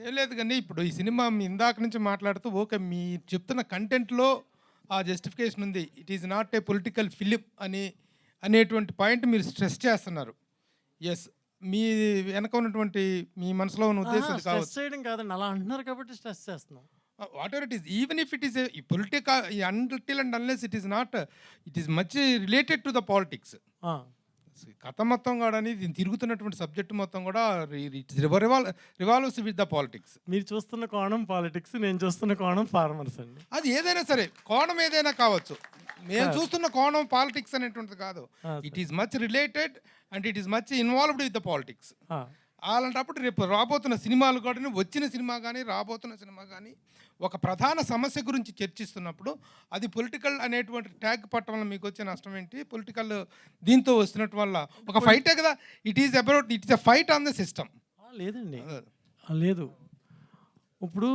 ఏం లేదు కానీ ఇప్పుడు ఈ సినిమా మీ ఇందాక నుంచి మాట్లాడుతూ ఓకే మీరు చెప్తున్న కంటెంట్లో ఆ జస్టిఫికేషన్ ఉంది. It is not a political film అనేటువంటి పాయింట్ మీరు స్ట్రెస్ చేస్తున్నారు. యెస్. మీ వెనక ఉన్నటువంటి మీ మనసులో ఉన్న ఉద్దేశం అది స్ట్రెస్ కావచ్చు. చేయడం కాదండి, అలా అంటున్నారు కాబట్టి స్ట్రెస్ చేస్తున్నాం. Whatever it is, even if it is ఈ political until and unless it is not, it is much related to the politics. ఆ, కథ మొత్తం కూడా దీన్ని తిరుగుతున్నటువంటి సబ్జెక్ట్ మొత్తం కూడా రివాల్వ్స్ విత్ ద పాలిటిక్స్. మీరు చూస్తున్న కోణం పాలిటిక్స్, నేను చూస్తున్న కోణం ఫార్మర్స్ అండి. అది ఏదైనా సరే కోణం ఏదైనా కావచ్చు. మేము చూస్తున్న కోణం పాలిటిక్స్ అనేటువంటిది కాదు. It is much related and it is much involved with the politics. అలాంటప్పుడు రేపు రాబోతున్న సినిమాలు కానీ, వచ్చిన సినిమా కానీ, రాబోతున్న సినిమా కానీ ఒక ప్రధాన సమస్య గురించి చర్చిస్తున్నప్పుడు అది పొలిటికల్ అనేటువంటి ట్యాగ్ పట్టడం వల్ల మీకు వచ్చే నష్టం ఏంటి? పొలిటికల్ దీంతో వస్తున్నట్టు వల్ల ఒక ఫైటే కదా. It is about, it is a fight on the system. లేదండి, లేదు. ఇప్పుడు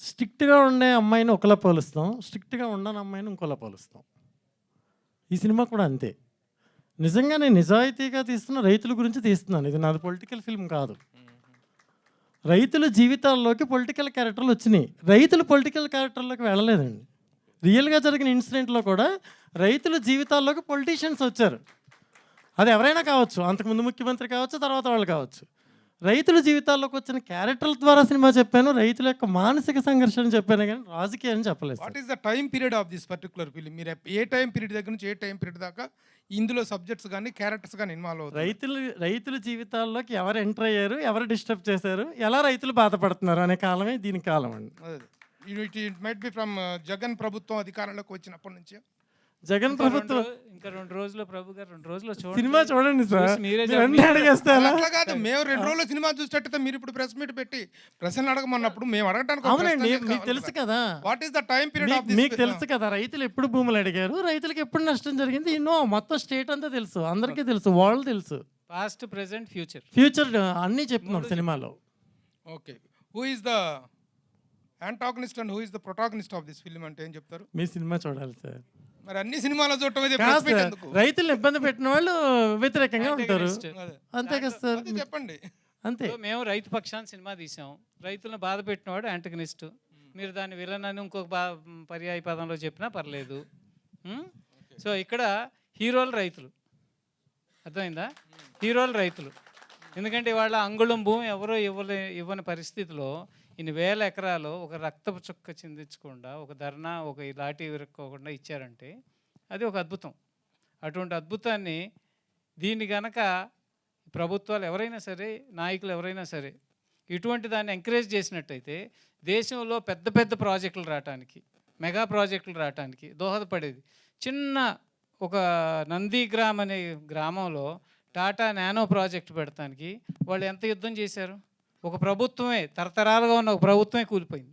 స్ట్రిక్ట్గా ఉండే అమ్మాయిని ఒకలా పోలుస్తాం, స్ట్రిక్ట్గా ఉండని అమ్మాయిని ఇంకోలా పోలుస్తాం. ఈ సినిమా కూడా అంతే. నిజంగా నేను నిజాయితీగా తీస్తున్న రైతుల గురించి తీస్తున్నాను. ఇది నాది పొలిటికల్ ఫిల్మ్ కాదు. రైతుల జీవితాల్లోకి పొలిటికల్ క్యారెక్టర్లు వచ్చినాయి, రైతులు పొలిటికల్ క్యారెక్టర్లోకి వెళ్ళలేదండి. రియల్గా జరిగిన ఇన్సిడెంట్లో కూడా రైతుల జీవితాల్లోకి పొలిటీషియన్స్ వచ్చారు. అది ఎవరైనా కావచ్చు, అంతకుముందు ముఖ్యమంత్రి కావచ్చు, తర్వాత వాళ్ళు కావచ్చు. రైతుల జీవితాల్లోకి వచ్చిన క్యారెక్టర్ల ద్వారా సినిమా చెప్పాను, రైతుల యొక్క మానసిక సంఘర్షణ చెప్పాను, కానీ రాజకీయాన్ని చెప్పలేదు. What is the time period of this particular film? మీరు ఏ టైం పీరియడ్ దగ్గర నుంచి ఏ టైం పీరియడ్ దాకా ఇందులో సబ్జెక్ట్స్ కానీ క్యారెక్టర్స్ కానీ ఇన్వాల్వ్ అవుతాయి? రైతుల జీవితాల్లోకి ఎవరు ఎంటర్ అయ్యారు, ఎవరు డిస్టర్బ్ చేశారు, ఎలా రైతులు బాధపడుతున్నారు అనే కాలమే దీని కాలం అండి. It might be from Jagan ప్రభుత్వం అధికారంలోకి వచ్చినప్పటి నుంచి. జగన్ ప్రభుత్వం ఇంకా 2 రోజులు, ప్రభు గారు 2 రోజుల్లో సినిమా చూడండి సార్, మీరే అడిగేస్తే అట్లా కాదు. మేము 2 రోజులు సినిమా చూసేటట్టు మీరు ఇప్పుడు ప్రెస్ మీట్ పెట్టి ప్రశ్నలు అడగమన్నప్పుడు మేము అడగడానికి అవునండి, మీకు తెలుసు కదా. What is the time period of this? మీకు తెలుసు కదా, రైతులు ఎప్పుడు భూములు అడిగారు, రైతులకు ఎప్పుడు నష్టం జరిగింది, మొత్తం స్టేట్ అంతా తెలుసు, అందరికీ తెలుసు, వాళ్ళు తెలుసు. పాస్ట్, ప్రెజెంట్, ఫ్యూచర్ అన్నీ చెప్తున్నాం సినిమాలో. Okay, who is the antagonist and who is the protagonist of this film అంటే ఏం చెప్తారు? మీ సినిమా చూడాలి సార్. మరి అన్ని సినిమాలో చూడటం రైతులను ఇబ్బంది పెట్టిన వాళ్ళు వ్యతిరేకంగా ఉంటారు, అంతే కదా సార్. చెప్పండి. అంతే. మేము రైతు పక్షాన్ని సినిమా తీసాం, రైతులను బాధ పెట్టినవాడు యాంటగనిస్ట్. మీరు దాన్ని విలన్ అని ఇంకొక పర్యాయ పదంలో చెప్పినా పర్లేదు. సో ఇక్కడ హీరోలు రైతులు, అర్థమైందా? హీరోలు రైతులు. ఎందుకంటే వాళ్ళ అంగుళం భూమి ఎవరో ఇవ్వని పరిస్థితిలో ఇన్ని వేల ఎకరాలు ఒక రక్తపు చుక్క చిందించకుండా, ఒక ధర్నా, ఒక లాఠీ విరక్కోకుండా ఇచ్చారంటే అది ఒక అద్భుతం. అటువంటి అద్భుతాన్ని దీన్ని గనక ప్రభుత్వాలు ఎవరైనా సరే, నాయకులు ఎవరైనా సరే ఇటువంటి దాన్ని ఎంకరేజ్ చేసినట్టయితే దేశంలో పెద్ద పెద్ద ప్రాజెక్టులు రావటానికి, మెగా ప్రాజెక్టులు రావటానికి దోహదపడేది. చిన్న ఒక నందిగ్రామ్ అనే గ్రామంలో టాటా నానో ప్రాజెక్టు పెడతానికి వాళ్ళు ఎంత యుద్ధం చేశారు? ఒక ప్రభుత్వమే, తరతరాలుగా ఉన్న ఒక ప్రభుత్వమే కూలిపోయింది.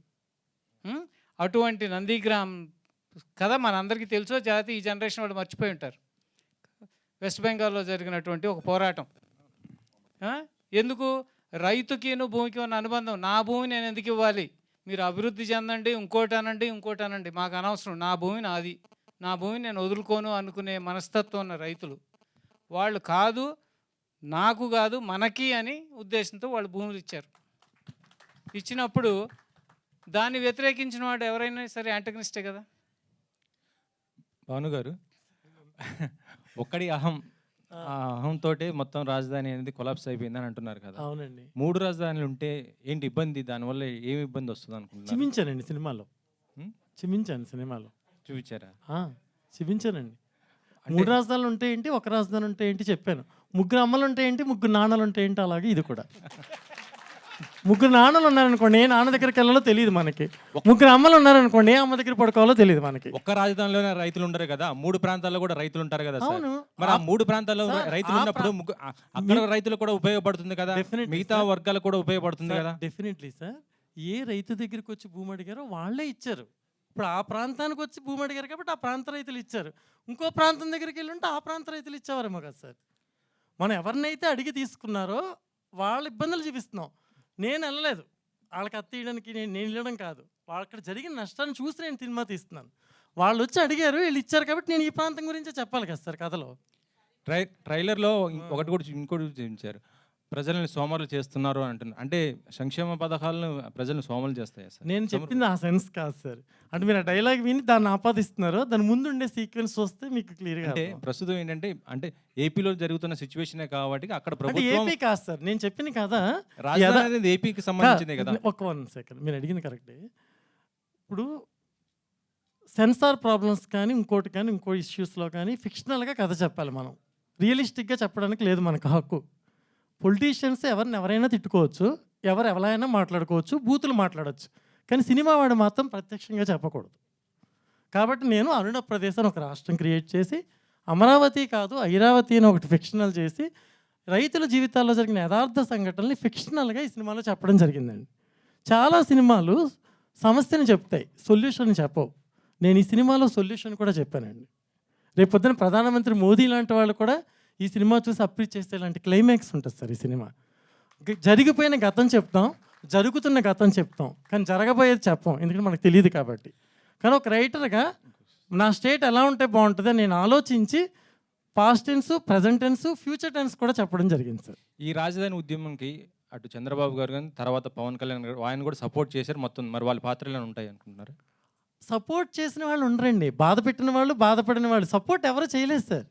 అటువంటి నందిగ్రామ్ కథ మనందరికీ తెలుసో, జాతి ఈ జనరేషన్ వాళ్ళు మర్చిపోయి ఉంటారు. వెస్ట్ బెంగాల్లో జరిగినటువంటి ఒక పోరాటం. ఎందుకు? రైతుకిను భూమికి ఉన్న అనుబంధం. నా భూమి నేను ఎందుకు ఇవ్వాలి? మీరు అభివృద్ధి చెందండి, ఇంకోటి అనండి, మాకు అనవసరం, నా భూమి నాది, నా భూమిని నేను వదులుకోను అనుకునే మనస్తత్వం ఉన్న రైతులు. వాళ్ళు కాదు, నాకు కాదు, మనకి అని ఉద్దేశంతో వాళ్ళు భూములు ఇచ్చారు. ఇచ్చినప్పుడు దాన్ని వ్యతిరేకించిన వాడు ఎవరైనా సరే యాంటగనిస్టే కదా. భాను గారు, ఒక్కడి అహంతో మొత్తం రాజధాని అనేది కొలాప్స్ అయిపోయిందని అంటున్నారు కదా. అవునండి. 3 రాజధానులు ఉంటే ఏంటి ఇబ్బంది? దానివల్ల ఏమి ఇబ్బంది వస్తుంది అనుకుంటున్నారు? చూపించానండి సినిమాలో, చూపించారా? చూపించానండి. 3 రాజధానులు ఉంటే ఏంటి, ఒక రాజధాని ఉంటే ఏంటి చెప్పాను. 3 అమ్మలు ఉంటే ఏంటి, 3 నాన్నలు ఉంటే ఏంటి, అలాగే ఇది కూడా. 3 నాన్నలు ఉన్నారనుకోండి, ఏ నాన్న దగ్గరికి వెళ్ళాలో తెలియదు మనకి. 3 అమ్మలు ఉన్నారనుకోండి, ఏ అమ్మ దగ్గర పడుకోవాలో తెలియదు మనకి. ఒక్క రాజధానిలోనే రైతులు ఉండరు కదా, 3 ప్రాంతాల్లో కూడా రైతులు ఉంటారు కదా సార్. మరి ఆ 3 ప్రాంతాల్లో రైతులు ఉన్నప్పుడు అక్కడ రైతులు కూడా ఉపయోగపడుతుంది కదా, మిగతా వర్గాలు కూడా ఉపయోగపడుతుంది కదా. Definitely sir. ఏ రైతు దగ్గరికి వచ్చి భూమి అడిగారో వాళ్ళే ఇచ్చారు. ఇప్పుడు ఆ ప్రాంతానికి వచ్చి భూమి అడిగారు కాబట్టి ఆ ప్రాంత రైతులు ఇచ్చారు. ఇంకో ప్రాంతం దగ్గరికి వెళ్ళి ఉంటే ఆ ప్రాంత రైతులు ఇచ్చేవారేమో కదా సార్. మనం ఎవరినైతే అడిగి తీసుకున్నారో వాళ్ళ ఇబ్బందులు చూపిస్తున్నాం. నేను వెళ్ళలేదు వాళ్ళకి అత్తేయడానికి, నేను వెళ్ళడం కాదు, వాళ్ళ అక్కడ జరిగిన నష్టాన్ని చూసి నేను సినిమా తీస్తున్నాను. వాళ్ళు వచ్చి అడిగారు, వీళ్ళు ఇచ్చారు కాబట్టి నేను ఈ ప్రాంతం గురించే చెప్పాలి కదా సార్ కథలో. ట్రైలర్లో ఇంకోటి చూపించారు. ప్రజల్ని సోమరులు చేస్తున్నారు అంటున్నారు. అంటే సంక్షేమ పథకాలను ప్రజల్ని సోమరులు చేస్తాయా సార్? నేను చెప్పింది ఆ సెన్స్ కాదు సార్. అంటే మీరు ఆ డైలాగ్ విని దాన్ని ఆపాదిస్తున్నారు. దాని ముందు ఉండే సీక్వెన్స్ వస్తే మీకు క్లియర్గా అంటే ప్రస్తుతం ఏంటంటే అంటే ఏపీలో జరుగుతున్న సిచ్యువేషనే కాబట్టి అక్కడ అంటే ప్రభుత్వం ఏపీ కాదు సార్, నేను చెప్పింది కదా. రాజధాని అనేది ఏపీకి సంబంధించిందే కదా. ఒక 1 సెకండ్, మీరు అడిగింది కరెక్టే. ఇప్పుడు సెన్సార్ ప్రాబ్లమ్స్ కానీ ఇంకో ఇష్యూస్లో కానీ ఫిక్షనల్గా కథ చెప్పాలి మనం. రియలిస్టిక్గా చెప్పడానికి లేదు మనకు హక్కు. పొలిటీషియన్స్ ఎవరైనా తిట్టుకోవచ్చు, ఎవరైనా మాట్లాడుకోవచ్చు, బూతులు మాట్లాడవచ్చు, కానీ సినిమా వాడు మాత్రం ప్రత్యక్షంగా చెప్పకూడదు. కాబట్టి నేను అరుణప్రదేశ్ అని ఒక రాష్ట్రం క్రియేట్ చేసి, అమరావతి కాదు ఐరావతి అని ఒకటి ఫిక్షనల్ చేసి, రైతుల జీవితాల్లో జరిగిన యథార్థ సంఘటనల్ని ఫిక్షనల్గా ఈ సినిమాలో చెప్పడం జరిగిందండి. చాలా సినిమాలు సమస్యని చెప్తాయి, సొల్యూషన్ చెప్పవు. నేను ఈ సినిమాలో సొల్యూషన్ కూడా చెప్పానండి. రేపు పొద్దున ప్రధానమంత్రి మోదీ లాంటి వాళ్ళు కూడా ఈ సినిమా చూసి అప్రీచ్ చేస్తే ఇలాంటి క్లైమాక్స్ ఉంటుంది సార్. ఈ సినిమా జరిగిపోయిన గతం చెప్తాం, జరుగుతున్న గతం చెప్తాం, కానీ జరగబోయేది చెప్పాం, ఎందుకంటే మనకు తెలియదు కాబట్టి. కానీ ఒక రైటర్గా నా స్టేట్ ఎలా ఉంటే బాగుంటుంది నేను ఆలోచించి past tense, present tense, future tense కూడా చెప్పడం జరిగింది సార్. ఈ రాజధాని ఉద్యమంకి అటు చంద్రబాబు గారు కానీ తర్వాత పవన్ కళ్యాణ్ గారు ఆయన కూడా సపోర్ట్ చేశారు మొత్తం. మరి వాళ్ళ పాత్రలు ఉంటాయి అనుకుంటున్నారు? సపోర్ట్ చేసిన వాళ్ళు ఉండరండి, బాధ పెట్టిన వాళ్ళు, బాధపడిన వాళ్ళు. సపోర్ట్ ఎవరు చేయలేదు సార్.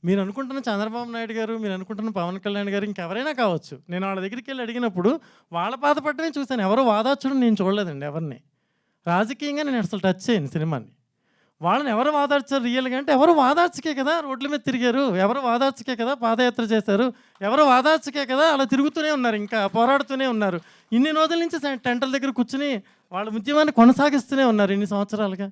మీరు అనుకుంటున్న చంద్రబాబు నాయుడు గారు, మీరు అనుకుంటున్న పవన్ కళ్యాణ్ గారు, ఇంకెవరైనా కావచ్చు. నేను వాళ్ళ దగ్గరికి వెళ్ళి అడిగినప్పుడు వాళ్ళ బాధపడమే చూశాను, ఎవరు వాదార్చడం నేను చూడలేదండి ఎవరిని. రాజకీయంగా నేను అసలు టచ్ చేయను సినిమాని. వాళ్ళని ఎవరు వాదార్చారు రియల్గా అంటే, ఎవరు వాదార్చకే కదా రోడ్ల మీద తిరిగారు, ఎవరు వాదార్చకే కదా పాదయాత్ర చేశారు, ఎవరు వాదార్చకే కదా అలా తిరుగుతూనే ఉన్నారు, ఇంకా పోరాడుతూనే ఉన్నారు. ఇన్ని రోజుల నుంచి టెంటల దగ్గర కూర్చుని వాళ్ళ ఉద్యమాన్ని కొనసాగిస్తూనే ఉన్నారు ఇన్ని సంవత్సరాలుగా.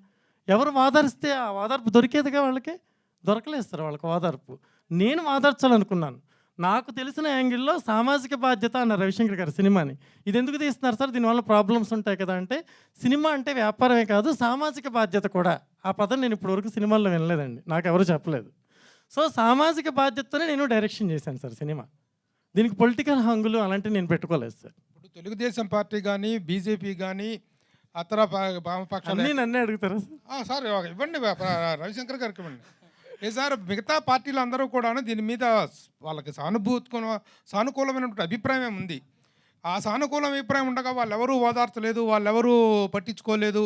ఎవరు వాదారిస్తే ఆ వాదార్పు దొరికేదిగా వాళ్ళకి? దొరకలేదు సార్ వాళ్ళకి వాదార్పు. నేను వాదార్చాలనుకున్నాను. నాకు తెలిసిన యాంగిల్లో సామాజిక బాధ్యత అన్న రవిశంకర్ గారు సినిమాని. ఇది ఎందుకు తీస్తున్నారు సార్, దీనివల్ల ప్రాబ్లమ్స్ ఉంటాయి కదా అంటే, సినిమా అంటే వ్యాపారమే కాదు సామాజిక బాధ్యత కూడా. ఆ పదం నేను ఇప్పటివరకు సినిమాల్లో వినలేదండి, నాకు ఎవరు చెప్పలేదు. సో సామాజిక బాధ్యతతోనే నేను డైరెక్షన్ చేశాను సార్ సినిమా. దీనికి పొలిటికల్ హంగులు అలాంటివి నేను పెట్టుకోలేదు సార్. ఇప్పుడు తెలుగుదేశం పార్టీ కానీ బీజేపీ కానీ అతర వామపక్షాలు అన్నీ నన్నే అడుగుతారా సార్? ఇవ్వండి, రవిశంకర్ గారికి ఇవ్వండి. సార్ మిగతా పార్టీలు అందరూ కూడా దీని మీద వాళ్ళకి సానుకూలమైనటువంటి అభిప్రాయం ఉంది. ఆ సానుకూల అభిప్రాయం ఉండగా వాళ్ళెవరూ ఓదార్చలేదు, వాళ్ళెవరూ పట్టించుకోలేదు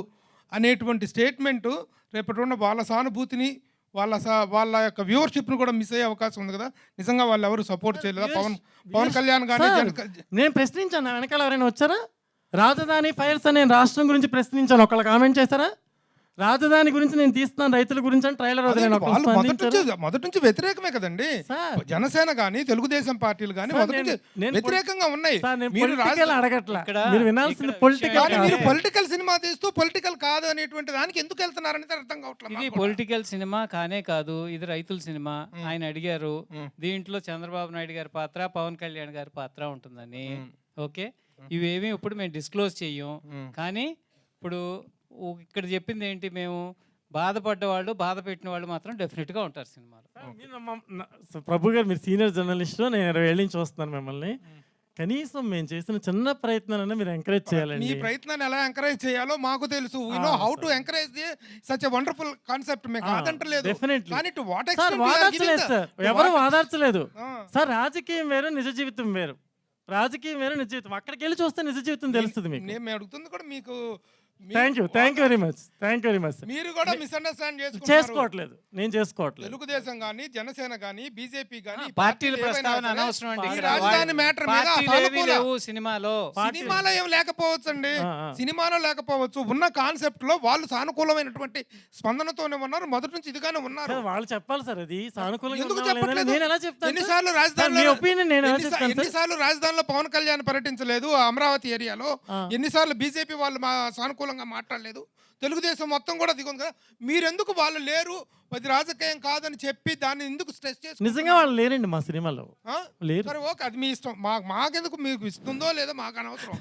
అనేటువంటి స్టేట్మెంటు రేపటి ఉన్న వాళ్ళ సానుభూతిని, వాళ్ళ యొక్క వ్యూవర్షిప్ను కూడా మిస్ అయ్యే అవకాశం ఉంది కదా. నిజంగా వాళ్ళు ఎవరు సపోర్ట్ చేయలేదా? పవన్ కళ్యాణ్ కానీ నేను ప్రశ్నించాను, నా వెనకాల ఎవరైనా వచ్చారా? రాజధాని ఫైల్స్ అనే రాష్ట్రం గురించి ప్రశ్నించాను, ఒకళ్ళు కామెంట్ చేశారా? రాజధాని గురించి నేను తీస్తున్నాను రైతుల గురించి అని ట్రైలర్ మొదటి నుంచి వ్యతిరేకమే కదండి. జనసేన కానీ తెలుగుదేశం పార్టీలు కానీ వ్యతిరేకంగా ఉన్నాయి. మీరు పొలిటికల్ సినిమా తీస్తూ పొలిటికల్ కాదు అనేటువంటి దానికి ఎందుకు వెళ్తున్నారనేది అర్థం కావట్లేదు. ఇది పొలిటికల్ సినిమా కానే కాదు, ఇది రైతుల సినిమా. ఆయన అడిగారు దీంట్లో చంద్రబాబు నాయుడు గారి పాత్ర, పవన్ కళ్యాణ్ గారి పాత్ర ఉంటుందని. ఓకే, ఇవేమీ ఇప్పుడు మేము డిస్క్లోజ్ చెయ్యం. కానీ ఇప్పుడు ఇక్కడ చెప్పింది ఏంటి, మేము బాధపడ్డవాళ్ళు, బాధ పెట్టిన వాళ్ళు మాత్రం డెఫినెట్గా ఉంటారు సినిమాలో. ప్రభు గారు మీరు సీనియర్ జర్నలిస్టు, నేను 20 ఏళ్ళ నుంచి చూస్తున్నాను మిమ్మల్ని. కనీసం మేము చేసిన చిన్న ప్రయత్నాలన్నా మీరు ఎంకరేజ్ చేయాలండి. మీ ప్రయత్నాన్ని ఎలా ఎంకరేజ్ చేయాలో మాకు తెలుసు. We know how to encourage such a wonderful concept. మేము కాదంటలేదు, కానీ టు వాట్ ఎక్స్టెంట్ వాదార్చలేదు సార్, ఎవరు వాదార్చలేదు సార్. రాజకీయం వేరు, నిజ జీవితం వేరు. రాజకీయం వేరు, నిజ జీవితం. అక్కడికి వెళ్ళి చూస్తే నిజ జీవితం తెలుస్తుంది మీకు. మేము అడుగుతుంది కూడా మీకు. Thank you very much. మీరు కూడా మిస్అండర్స్టాండ్ చేసుకోవట్లేదు, నేను చేసుకోవట్లేదు. తెలుగుదేశం కానీ జనసేన కానీ బీజేపీ కానీ పార్టీల ప్రస్తావన అనవసరం అండి. రాజధాని మ్యాటర్ మీద సినిమాలో ఏం లేకపోవచ్చండి, సినిమాలో లేకపోవచ్చు. ఉన్న కాన్సెప్ట్ లో వాళ్ళు సానుకూలమైనటువంటి స్పందనతోనే ఉన్నారు, మొదటి నుంచి ఇదిగానే ఉన్నారు. వాళ్ళు చెప్పాలి సార్, అది సానుకూలంగా. ఎన్నిసార్లు రాజధానిలో పవన్ కళ్యాణ్ పర్యటించలేదు, అమరావతి ఏరియాలో ఎన్నిసార్లు బీజేపీ వాళ్ళు సానుకూలంగా మాట్లాడలేదు, తెలుగుదేశం మొత్తం కూడా దిగుంది కదా. మీరెందుకు వాళ్ళు లేరు, అది రాజకీయం కాదని చెప్పి దాన్ని ఎందుకు స్ట్రెస్ చేసి? నిజంగా వాళ్ళు లేరండి మా సినిమాలో, లేరు. సరే ఓకే, అది మీ ఇష్టం. మాకెందుకు, మీకు ఇస్తుందో లేదో మాకు అనవసరం.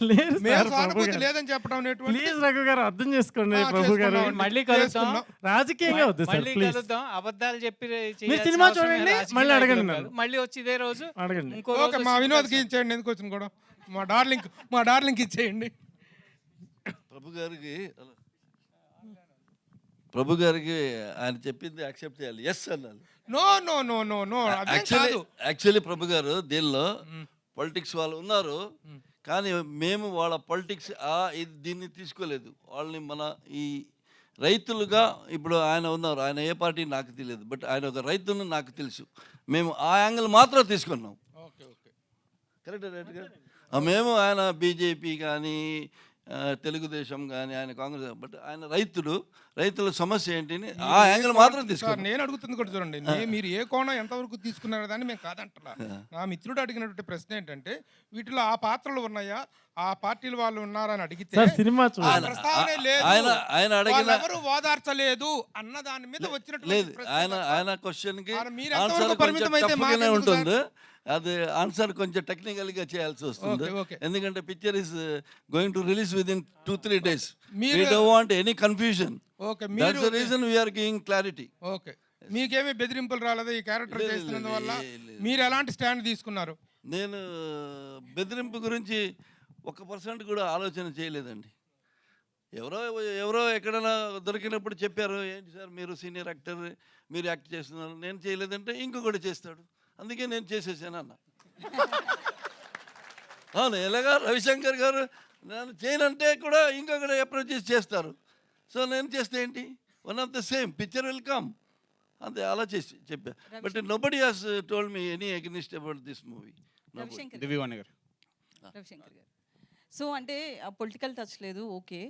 లేదని చెప్పడం ప్లీజ్ రఘు గారు అర్థం చేసుకోండి. ప్రభు గారు మళ్ళీ కలుద్దాం, రాజకీయంగా వద్దు సార్, మళ్ళీ కలుద్దాం. అబద్ధాలు చెప్పి మీరు సినిమా చూడండి, మళ్ళీ అడగండి, మళ్ళీ వచ్చి ఇదే రోజు అడగండి. ఓకే, మా వినోద్కి ఇచ్చేయండి, ఎందుకు వచ్చింది కూడా మా డార్లింగ్ ఇచ్చేయండి. ప్రభు గారికి ఆయన చెప్పింది యాక్సెప్ట్ చేయాలి, ఎస్ అన్నాను. నో యాక్చువల్లీ ప్రభు గారు దీనిలో పొలిటిక్స్ వాళ్ళు ఉన్నారు, కానీ మేము వాళ్ళ పొలిటిక్స్ దీన్ని తీసుకోలేదు. వాళ్ళని మన ఈ రైతులుగా ఇప్పుడు ఆయన ఉన్నారు, ఆయన ఏ పార్టీ నాకు తెలియదు, బట్ ఆయన ఒక రైతును నాకు తెలుసు. మేము ఆ యాంగిల్ మాత్రం తీసుకున్నాం. Okay okay correct. మేము ఆయన బీజేపీ కానీ తెలుగుదేశం కానీ ఆయన కాంగ్రెస్, బట్ ఆయన రైతుల సమస్య ఏంటిని ఆ యాంగిల్ మాత్రం సార్ తీసుకున్నాం. నేను అడుగుతుంది కూడా చూడండి, మీరు ఏ కోణం ఎంతవరకు తీసుకున్నారో దాన్ని మేము కాదంటున్నా. నా మిత్రుడు అడిగినటువంటి ప్రశ్న ఏంటంటే వీటిలో ఆ పాత్రలు ఉన్నాయా, ఆ పార్టీల వాళ్ళు ఉన్నారని అడిగితే సార్ సినిమా ఆ చూడండి. ప్రస్తావనే లేదు, ఆయన అడిగిన ఎవరు ఓదార్చలేదు అన్న దాని మీద వచ్చినట్టు లేదు. ఆయన క్వశ్చన్కి మీరు ఎంతవరకు ఆన్సర్ పరిమితం అయితే కొంచెం మాకెందుకు ఉంటుంది. అది ఆన్సర్ కొంచెం టెక్నికల్గా చేయాల్సి వస్తుంది. ఓకే. ఎందుకంటే picture is going to release with in 2-3 days. మీరు- We don't want any confusion. Okay That's the reason we are giving clarity. Okay మీకేమీ బెదిరింపులు రాలేదు ఈ క్యారెక్టర్ లేదు, చేస్తున్నందువల్ల? లేదు. మీరు ఎలాంటి స్టాండ్ తీసుకున్నారు? నేను బెదిరింపు గురించి 1% కూడా ఆలోచన చేయలేదండి. ఎవరో ఎక్కడైనా దొరికినప్పుడు చెప్పారు, ఏంటి సార్ మీరు సీనియర్ యాక్టర్, మీరు యాక్ట్ చేస్తున్నారు, నేను చేయలేదంటే ఇంకొకటి చేస్తాడు, అందుకే నేను చేసేసాను అన్న. అవును, ఎలాగా రవిశంకర్ గారు నేను చేయనంటే కూడా ఇంకొకటి అప్రోచ్ చేస్తారు. సో నేను చేస్తే ఏంటి, one of the same picture will come, అంతే అలా చేసి చెప్పా. But nobody has told me any against about this movie. Ravishankar గారు. సో అంటే పొలిటికల్ టచ్ లేదు, ఓకే.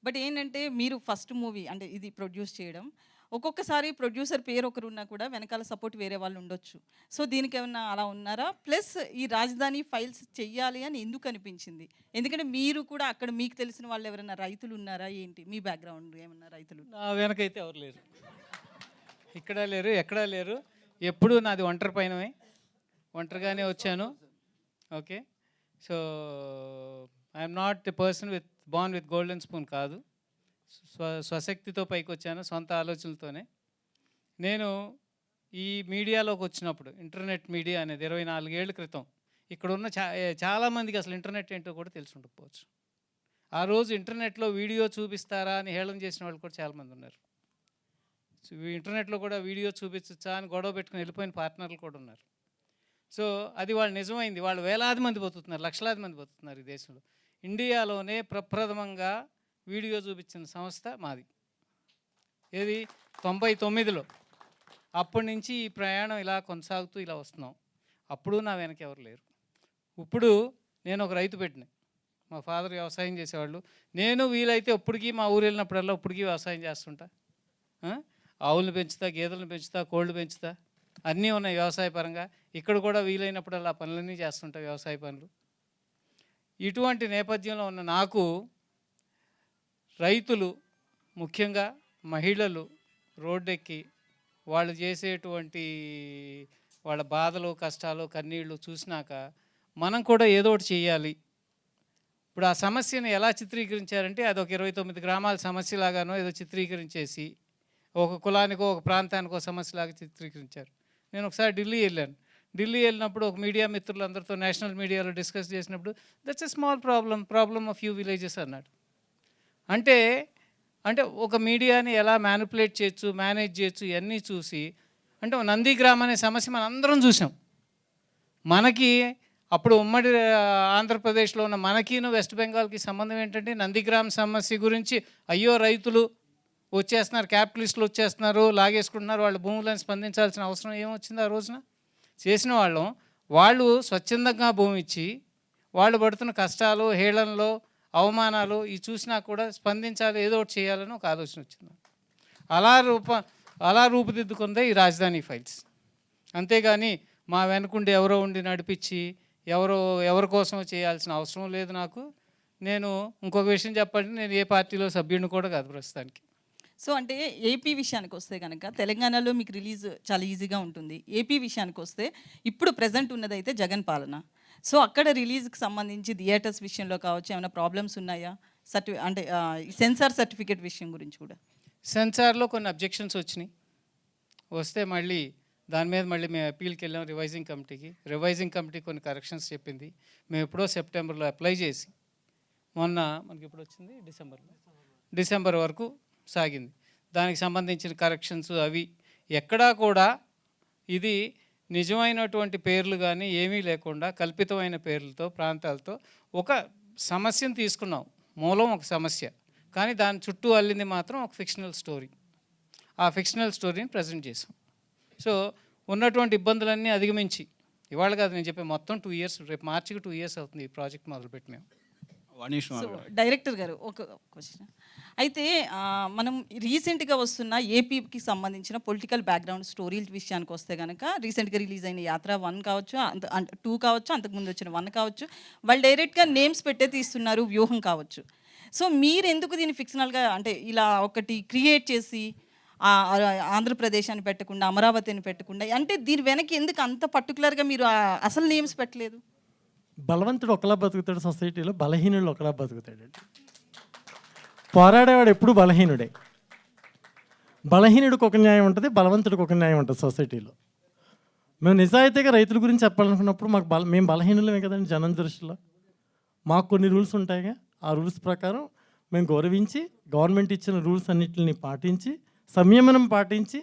బట్ ఏంటంటే మీరు ఫస్ట్ మూవీ అంటే ఇది ప్రొడ్యూస్ చేయడం, ఒక్కొక్కసారి ప్రొడ్యూసర్ పేరు ఒకరు ఉన్నా కూడా వెనకాల సపోర్ట్ వేరే వాళ్ళు ఉండొచ్చు. సో దీనికి ఏమన్నా అలా ఉన్నారా? ప్లస్ ఈ రాజధాని ఫైల్స్ చెయ్యాలి అని ఎందుకు అనిపించింది? ఎందుకంటే మీరు కూడా అక్కడ మీకు తెలిసిన వాళ్ళు ఎవరైనా రైతులు ఉన్నారా ఏంటి? మీ బ్యాక్గ్రౌండ్ ఏమన్నా రైతులు? నా వెనకైతే ఎవరు లేరు, ఇక్కడ లేరు, ఎక్కడా లేరు. ఎప్పుడు నాది ఒంటరి పైనమే, ఒంటరిగానే వచ్చాను. Okay, so I'm not a person born with golden spoon కాదు. స్వశక్తితో పైకి వచ్చాను, సొంత ఆలోచనలతోనే. నేను ఈ మీడియాలోకి వచ్చినప్పుడు, ఇంటర్నెట్ మీడియా అనేది 24 ఏళ్ల క్రితం, ఇక్కడ ఉన్న చాలామందికి అసలు ఇంటర్నెట్ ఏంటో కూడా తెలిసి ఉండకపోవచ్చు. ఆ రోజు ఇంటర్నెట్లో వీడియో చూపిస్తారా అని హేళన చేసిన వాళ్ళు కూడా చాలామంది ఉన్నారు. ఇంటర్నెట్లో కూడా వీడియో చూపించచ్చా అని గొడవ పెట్టుకుని వెళ్ళిపోయిన పార్ట్నర్లు కూడా ఉన్నారు. సో అది వాళ్ళు నిజమైంది. వాళ్ళు వేలాది మంది బతుకుతున్నారు, లక్షలాది మంది బతుకుతున్నారు ఈ దేశంలో. ఇండియాలోనే ప్రప్రథమంగా వీడియో చూపించిన సంస్థ మాది. ఏది 99లో. అప్పటి నుంచి ఈ ప్రయాణం ఇలా కొనసాగుతూ ఇలా వస్తున్నాం. అప్పుడు నా వెనక ఎవరు లేరు. ఇప్పుడు నేను ఒక రైతు పెట్టిన, మా ఫాదర్ వ్యవసాయం చేసేవాళ్ళు. నేను వీలైతే ఇప్పటికీ మా ఊరు వెళ్ళినప్పుడల్లా ఇప్పటికీ వ్యవసాయం చేస్తుంటా. ఆవులను పెంచుతా, గేదెలను పెంచుతా, కోళ్ళు పెంచుతా, అన్నీ ఉన్నాయి వ్యవసాయ పరంగా. ఇక్కడ కూడా వీలైనప్పుడల్లా పనులన్నీ చేస్తుంటా, వ్యవసాయ పనులు. ఇటువంటి నేపథ్యంలో ఉన్న నాకు రైతులు, ముఖ్యంగా మహిళలు రోడ్డెక్కి వాళ్ళు చేసేటువంటి వాళ్ళ బాధలు, కష్టాలు, కన్నీళ్ళు చూసినాక మనం కూడా ఏదో ఒకటి చేయాలి. ఇప్పుడు ఆ సమస్యను ఎలా చిత్రీకరించారంటే అది ఒక 29 గ్రామాల సమస్యలాగానో ఏదో చిత్రీకరించేసి ఒక కులానికో ఒక ప్రాంతానికో సమస్యలాగా చిత్రీకరించారు. నేను ఒకసారి ఢిల్లీ వెళ్ళినప్పుడు ఒక మీడియా మిత్రులందరితో నేషనల్ మీడియాలో డిస్కస్ చేసినప్పుడు that's a small problem of few villages అన్నాడు. అంటే ఒక మీడియాని ఎలా మ్యానిపులేట్ చేయొచ్చు, మేనేజ్ చేయొచ్చు, ఇవన్నీ చూసి అంటే నందిగ్రామ్ అనే సమస్య మనం అందరం చూసాం. మనకి అప్పుడు ఉమ్మడి ఆంధ్రప్రదేశ్లో ఉన్న మనకిను వెస్ట్ బెంగాల్కి సంబంధం ఏంటంటే నందిగ్రామ్ సమస్య గురించి అయ్యో రైతులు వచ్చేస్తున్నారు, క్యాపిటలిస్టులు వచ్చేస్తున్నారు, లాగేసుకుంటున్నారు, వాళ్ళ భూములను స్పందించాల్సిన అవసరం ఏమొచ్చింది ఆ రోజున? చేసిన వాళ్ళు స్వచ్ఛందంగా భూమి ఇచ్చి వాళ్ళు పడుతున్న కష్టాలు, హేళనలు, అవమానాలు ఇవి చూసినా కూడా స్పందించాలి, ఏదో ఒకటి చేయాలని ఒక ఆలోచన వచ్చింది. అలా రూపుదిద్దుకుందే ఈ రాజధాని ఫైల్స్. అంతేగాని మా వెనుకుండి ఎవరో ఉండి నడిపించి ఎవరి కోసం చేయాల్సిన అవసరం లేదు నాకు. నేను ఇంకొక విషయం చెప్పండి, నేను ఏ పార్టీలో సభ్యుడిని కూడా కాదు ప్రస్తుతానికి. సో అంటే ఏపీ విషయానికి వస్తే కనుక తెలంగాణలో మీకు రిలీజ్ చాలా ఈజీగా ఉంటుంది. ఏపీ విషయానికి వస్తే ఇప్పుడు ప్రజెంట్ ఉన్నదైతే జగన్ పాలన. సో అక్కడ రిలీజ్కి సంబంధించి థియేటర్స్ విషయంలో కావచ్చు ఏమైనా ప్రాబ్లమ్స్ ఉన్నాయా? అంటే సెన్సార్ సర్టిఫికేట్ విషయం గురించి కూడా సెన్సార్లో కొన్ని అబ్జెక్షన్స్ వచ్చినాయి. వస్తే మళ్ళీ దాని మీద మళ్ళీ మేము అప్పీల్కి వెళ్ళాం రివైజింగ్ కమిటీ కొన్ని కరెక్షన్స్ చెప్పింది. మేము ఎప్పుడో సెప్టెంబర్లో అప్లై చేసి మొన్న మనకి ఎప్పుడు వచ్చింది డిసెంబర్ వరకు సాగింది. దానికి సంబంధించిన కరెక్షన్స్ అవి ఎక్కడా కూడా ఇది నిజమైనటువంటి పేర్లు కానీ ఏమీ లేకుండా కల్పితమైన పేర్లతో ప్రాంతాలతో ఒక సమస్యను తీసుకున్నాం, మూలం ఒక సమస్య, కానీ దాని చుట్టూ అల్లింది మాత్రం ఒక ఫిక్షనల్ స్టోరీ. ఆ ఫిక్షనల్ స్టోరీని ప్రజెంట్ చేసాం. సో ఉన్నటువంటి ఇబ్బందులన్నీ అధిగమించి, ఇవాళ కాదు నేను చెప్పే, మొత్తం 2 years, రేపు మార్చికి 2 years అవుతుంది ఈ ప్రాజెక్ట్ మొదలుపెట్టి మేము. సో డైరెక్టర్ గారు ఒక క్వశ్చన్ అయితే, మనం రీసెంట్గా వస్తున్న ఏపీకి సంబంధించిన పొలిటికల్ బ్యాక్గ్రౌండ్ స్టోరీల విషయానికి వస్తే కనుక, రీసెంట్గా రిలీజ్ అయిన యాత్ర 1 కావచ్చు, 2 కావచ్చు, అంతకుముందు వచ్చిన 1 కావచ్చు, వాళ్ళు డైరెక్ట్గా నేమ్స్ పెట్టే తీస్తున్నారు, వ్యూహం కావచ్చు. సో మీరు ఎందుకు దీన్ని ఫిక్షనల్గా అంటే ఇలా ఒకటి క్రియేట్ చేసి ఆంధ్రప్రదేశ్ అని పెట్టకుండా, అమరావతి అని పెట్టకుండా, అంటే దీని వెనక్కి ఎందుకు అంత పర్టికులర్గా మీరు అసలు నేమ్స్ పెట్టలేదు? బలవంతుడు ఒకలా బతుకుతాడు సొసైటీలో, బలహీనుడు ఒకలా బతుకుతాడు. పోరాడేవాడు ఎప్పుడు బలహీనుడే. బలహీనుడికి ఒక న్యాయం ఉంటుంది, బలవంతుడికి ఒక న్యాయం ఉంటుంది సొసైటీలో. మేము నిజాయితీగా రైతుల గురించి చెప్పాలనుకున్నప్పుడు మేము బలహీనులమే కదండి జనం దృష్టిలో. మాకు కొన్ని రూల్స్ ఉంటాయిగా, ఆ రూల్స్ ప్రకారం మేము గౌరవించి, గవర్నమెంట్ ఇచ్చిన రూల్స్ అన్నింటిని పాటించి, సంయమనం పాటించి,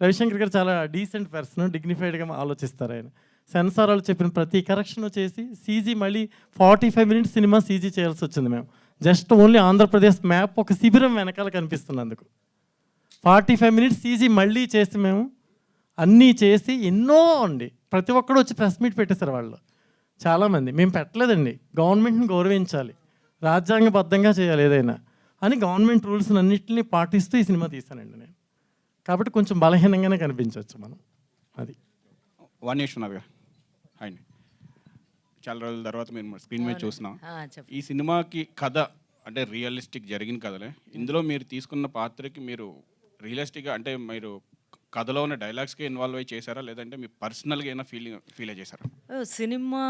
రవిశంకర్ గారు చాలా డీసెంట్ పర్సన్, డిగ్నిఫైడ్గా ఆలోచిస్తారు ఆయన. సెన్సార్ వాళ్ళు చెప్పిన ప్రతి కరెక్షన్ చేసి సీజీ మళ్ళీ 45 minutes సినిమా సీజీ చేయాల్సి వచ్చింది మేము. జస్ట్ ఓన్లీ ఆంధ్రప్రదేశ్ మ్యాప్ ఒక శిబిరం వెనకాల కనిపిస్తున్నందుకు 45 minutes సీజీ మళ్ళీ చేసి మేము అన్నీ చేసి ఎన్నో అండి. ప్రతి ఒక్కడు వచ్చి ప్రెస్ మీట్ పెట్టేశారు వాళ్ళు చాలామంది. మేము పెట్టలేదండి, గవర్నమెంట్ని గౌరవించాలి, రాజ్యాంగబద్ధంగా చేయాలి ఏదైనా అని గవర్నమెంట్ రూల్స్ అన్నింటినీ పాటిస్తూ ఈ సినిమా తీశానండి నేను. కాబట్టి కొంచెం బలహీనంగానే కనిపించవచ్చు మనం. అది వాణేశ్వరనాథ్ గారు అండి, చాలా రోజుల తర్వాత మేము స్క్రీన్ మీద చూస్తున్నాం. ఈ సినిమాకి కథ అంటే రియలిస్టిక్ జరిగిన కథలే. ఇందులో మీరు తీసుకున్న పాత్రకి మీరు రియలిస్టిక్గా అంటే మీరు కథలో ఉన్న డైలాగ్స్కి ఇన్వాల్వ్ అయ్యి చేశారా, లేదంటే మీ పర్సనల్గా ఏమైనా ఫీల్ చేశారా? సినిమా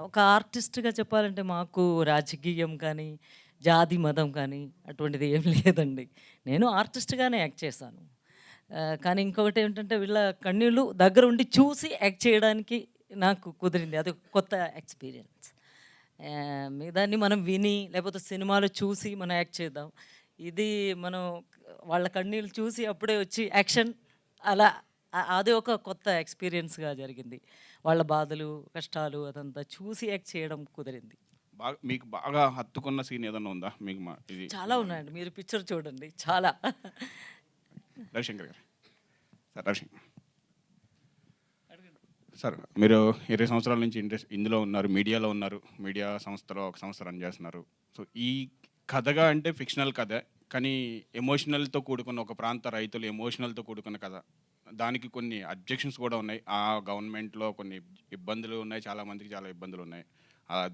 ఒక ఆర్టిస్ట్గా చెప్పాలంటే మాకు రాజకీయం కానీ జాతి మతం కానీ అటువంటిది ఏం లేదండి. నేను ఆర్టిస్ట్గానే యాక్ట్ చేశాను. కానీ ఇంకొకటి ఏంటంటే వీళ్ళ కన్నీళ్ళు దగ్గర ఉండి చూసి యాక్ట్ చేయడానికి నాకు కుదిరింది. అది కొత్త ఎక్స్పీరియన్స్. మిగతాన్ని మనం విని లేకపోతే సినిమాలో చూసి మనం యాక్ట్ చేద్దాం. ఇది మనం వాళ్ళ కన్నీళ్ళు చూసి అప్పుడే వచ్చి యాక్షన్, అలా అది ఒక కొత్త ఎక్స్పీరియన్స్గా జరిగింది. వాళ్ళ బాధలు కష్టాలు అదంతా చూసి యాక్ట్ చేయడం కుదిరింది. మీకు బాగా హత్తుకున్న సీన్ ఏదన్నా ఉందా మీకు? ఇది చాలా ఉన్నాయండి, మీరు పిక్చర్ చూడండి, చాలా. రవిశంకర్ గారు సార్, మీరు 20 సంవత్సరాల నుంచి ఇందులో ఉన్నారు, మీడియాలో ఉన్నారు, మీడియా సంస్థలో ఒక సంస్థ రన్ చేస్తున్నారు. సో ఈ కథగా అంటే ఫిక్షనల్ కథ, కానీ ఎమోషనల్తో కూడుకున్న ఒక ప్రాంత రైతులు ఎమోషనల్తో కూడుకున్న కథ. దానికి కొన్ని అబ్జెక్షన్స్ కూడా ఉన్నాయి. ఆ గవర్నమెంట్లో కొన్ని ఇబ్బందులు ఉన్నాయి, చాలామందికి చాలా ఇబ్బందులు ఉన్నాయి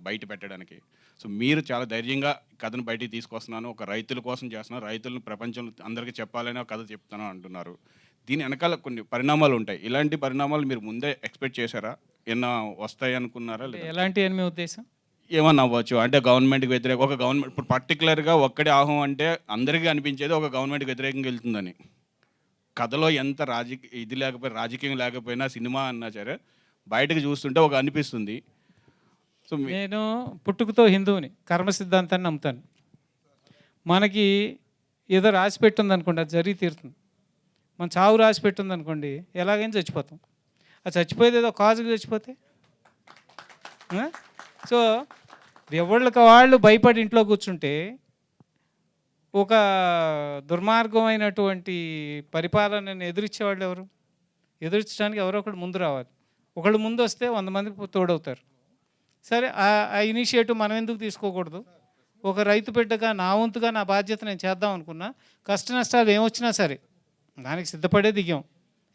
బయట పెట్టడానికి. సో మీరు చాలా ధైర్యంగా కథను బయటికి తీసుకొస్తున్నాను, ఒక రైతుల కోసం చేస్తున్నాను, రైతులను ప్రపంచంలో అందరికీ చెప్పాలని ఒక కథ చెప్తాను అంటున్నారు. దీని వెనకాల కొన్ని పరిణామాలు ఉంటాయి. ఇలాంటి పరిణామాలు మీరు ముందే ఎక్స్పెక్ట్ చేశారా? ఏమన్నా వస్తాయి అనుకున్నారా? ఎలాంటి అని మీ ఉద్దేశం? ఏమన్నా అవ్వచ్చు అంటే గవర్నమెంట్కి వ్యతిరేక ఒక గవర్నమెంట్ ఇప్పుడు పర్టికులర్గా ఒక్కడే ఆహం అంటే అందరికీ అనిపించేది ఒక గవర్నమెంట్కి వ్యతిరేకంగా వెళ్తుందని. కథలో ఎంత ఇది లేకపోయినా, రాజకీయం లేకపోయినా, సినిమా అన్నా సరే బయటకు చూస్తుంటే ఒక అనిపిస్తుంది. సో నేను పుట్టుకతో హిందువుని, కర్మ సిద్ధాంతాన్ని నమ్ముతాను. మనకి ఏదో రాసి పెట్టింది అనుకోండి, అది జరిగి తీరుతుంది. మన చావు రాసి పెట్టింది అనుకోండి, ఎలాగైనా చచ్చిపోతాం. అది చచ్చిపోయేది ఏదో కాజుగా చచ్చిపోతే. సో ఎవరికి వాళ్ళు భయపడి ఇంట్లో కూర్చుంటే ఒక దుర్మార్గమైనటువంటి పరిపాలనను ఎదురిచ్చేవాళ్ళు ఎవరు? ఎదురించడానికి ఎవరో ఒకళ్ళు ముందు రావాలి. ఒకళ్ళు ముందు వస్తే 100 మంది తోడవుతారు. సరే, ఆ ఇనిషియేటివ్ మనం ఎందుకు తీసుకోకూడదు? ఒక రైతు బిడ్డగా నా వంతుగా నా బాధ్యత నేను చేద్దాం అనుకున్నా, కష్ట నష్టాలు ఏమొచ్చినా సరే దానికి సిద్ధపడే దిగాం.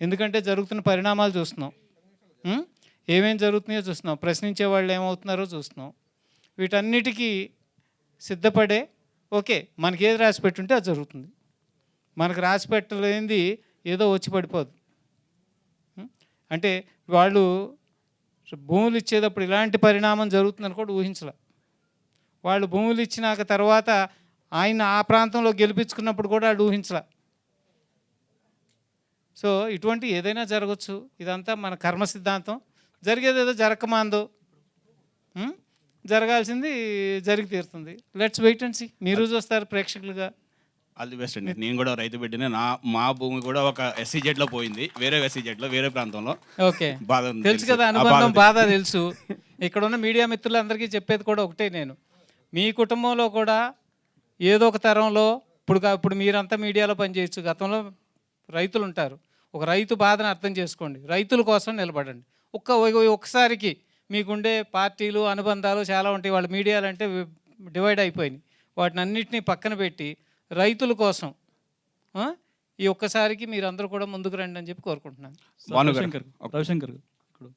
ఎందుకంటే జరుగుతున్న పరిణామాలు చూస్తున్నాం, ఏమేం జరుగుతున్నాయో చూస్తున్నాం, ప్రశ్నించే వాళ్ళు ఏమవుతున్నారో చూస్తున్నాం. వీటన్నిటికీ సిద్ధపడే ఓకే, మనకి ఏది రాసి పెట్టుంటే అది జరుగుతుంది. మనకు రాసి పెట్టలేనిది ఏదో వచ్చి పడిపోదు. అంటే వాళ్ళు భూములు ఇచ్చేటప్పుడు ఇలాంటి పరిణామం జరుగుతుందని కూడా ఊహించలే. వాళ్ళు భూములు ఇచ్చినాక తర్వాత ఆయన ఆ ప్రాంతంలో గెలిపించుకున్నప్పుడు కూడా వాళ్ళు ఊహించలే. సో ఇటువంటి ఏదైనా జరగచ్చు. ఇదంతా మన కర్మ సిద్ధాంతం. జరిగేది ఏదో జరగకమాందో, జరగాల్సింది జరిగి తీరుతుంది. Let's wait and see. మీరు చూస్తారు ప్రేక్షకులుగా. ఆల్ ది బెస్ట్ అండి. నేను కూడా రైతు బిడ్డనే. మా భూమి కూడా ఒక SEZ లో పోయింది, వేరే SEZ లో వేరే ప్రాంతంలో. ఓకే, బాధ ఉంది, తెలుసు కదా ఆ అనుబంధం, బాధ బాధ తెలుసు. ఇక్కడ ఉన్న మీడియా మిత్రులందరికీ చెప్పేది కూడా ఒకటే, నేను మీ కుటుంబంలో కూడా ఏదో ఒక తరంలో ఇప్పుడు మీరంతా మీడియాలో పనిచేయచ్చు, గతంలో రైతులు ఉంటారు. ఒక రైతు బాధను అర్థం చేసుకోండి, రైతుల కోసం నిలబడండి. ఒక్కసారికి మీకుండే పార్టీలు అనుబంధాలు చాలా ఉంటాయి, వాళ్ళ మీడియాలు అంటే డివైడ్ అయిపోయినాయి. వాటిని అన్నింటినీ పక్కన పెట్టి రైతుల కోసం ఈ ఒక్కసారికి మీరందరూ కూడా ముందుకు రండి అని చెప్పి కోరుకుంటున్నాను. రవిశంకర్ ఇప్పుడు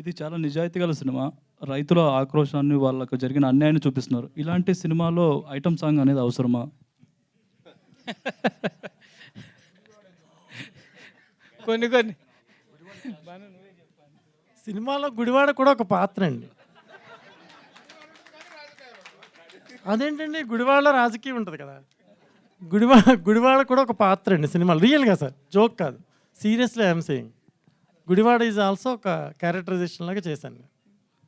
ఇది చాలా నిజాయితీ గల సినిమా. రైతుల ఆక్రోశాన్ని, వాళ్ళకు జరిగిన అన్యాయాన్ని చూపిస్తున్నారు. ఇలాంటి సినిమాలో ఐటమ్ సాంగ్ అనేది అవసరమా? కొన్ని సినిమాలో గుడివాడ కూడా ఒక పాత్ర అండి. అదేంటండి, గుడివాడలో రాజకీయం ఉంటుంది కదా. గుడివాడ కూడా ఒక పాత్ర అండి సినిమాలో, రియల్గా సార్, జోక్ కాదు, seriously I'm saying. Gudivada is also ఒక క్యారెక్టరైజేషన్ లాగా చేశాను.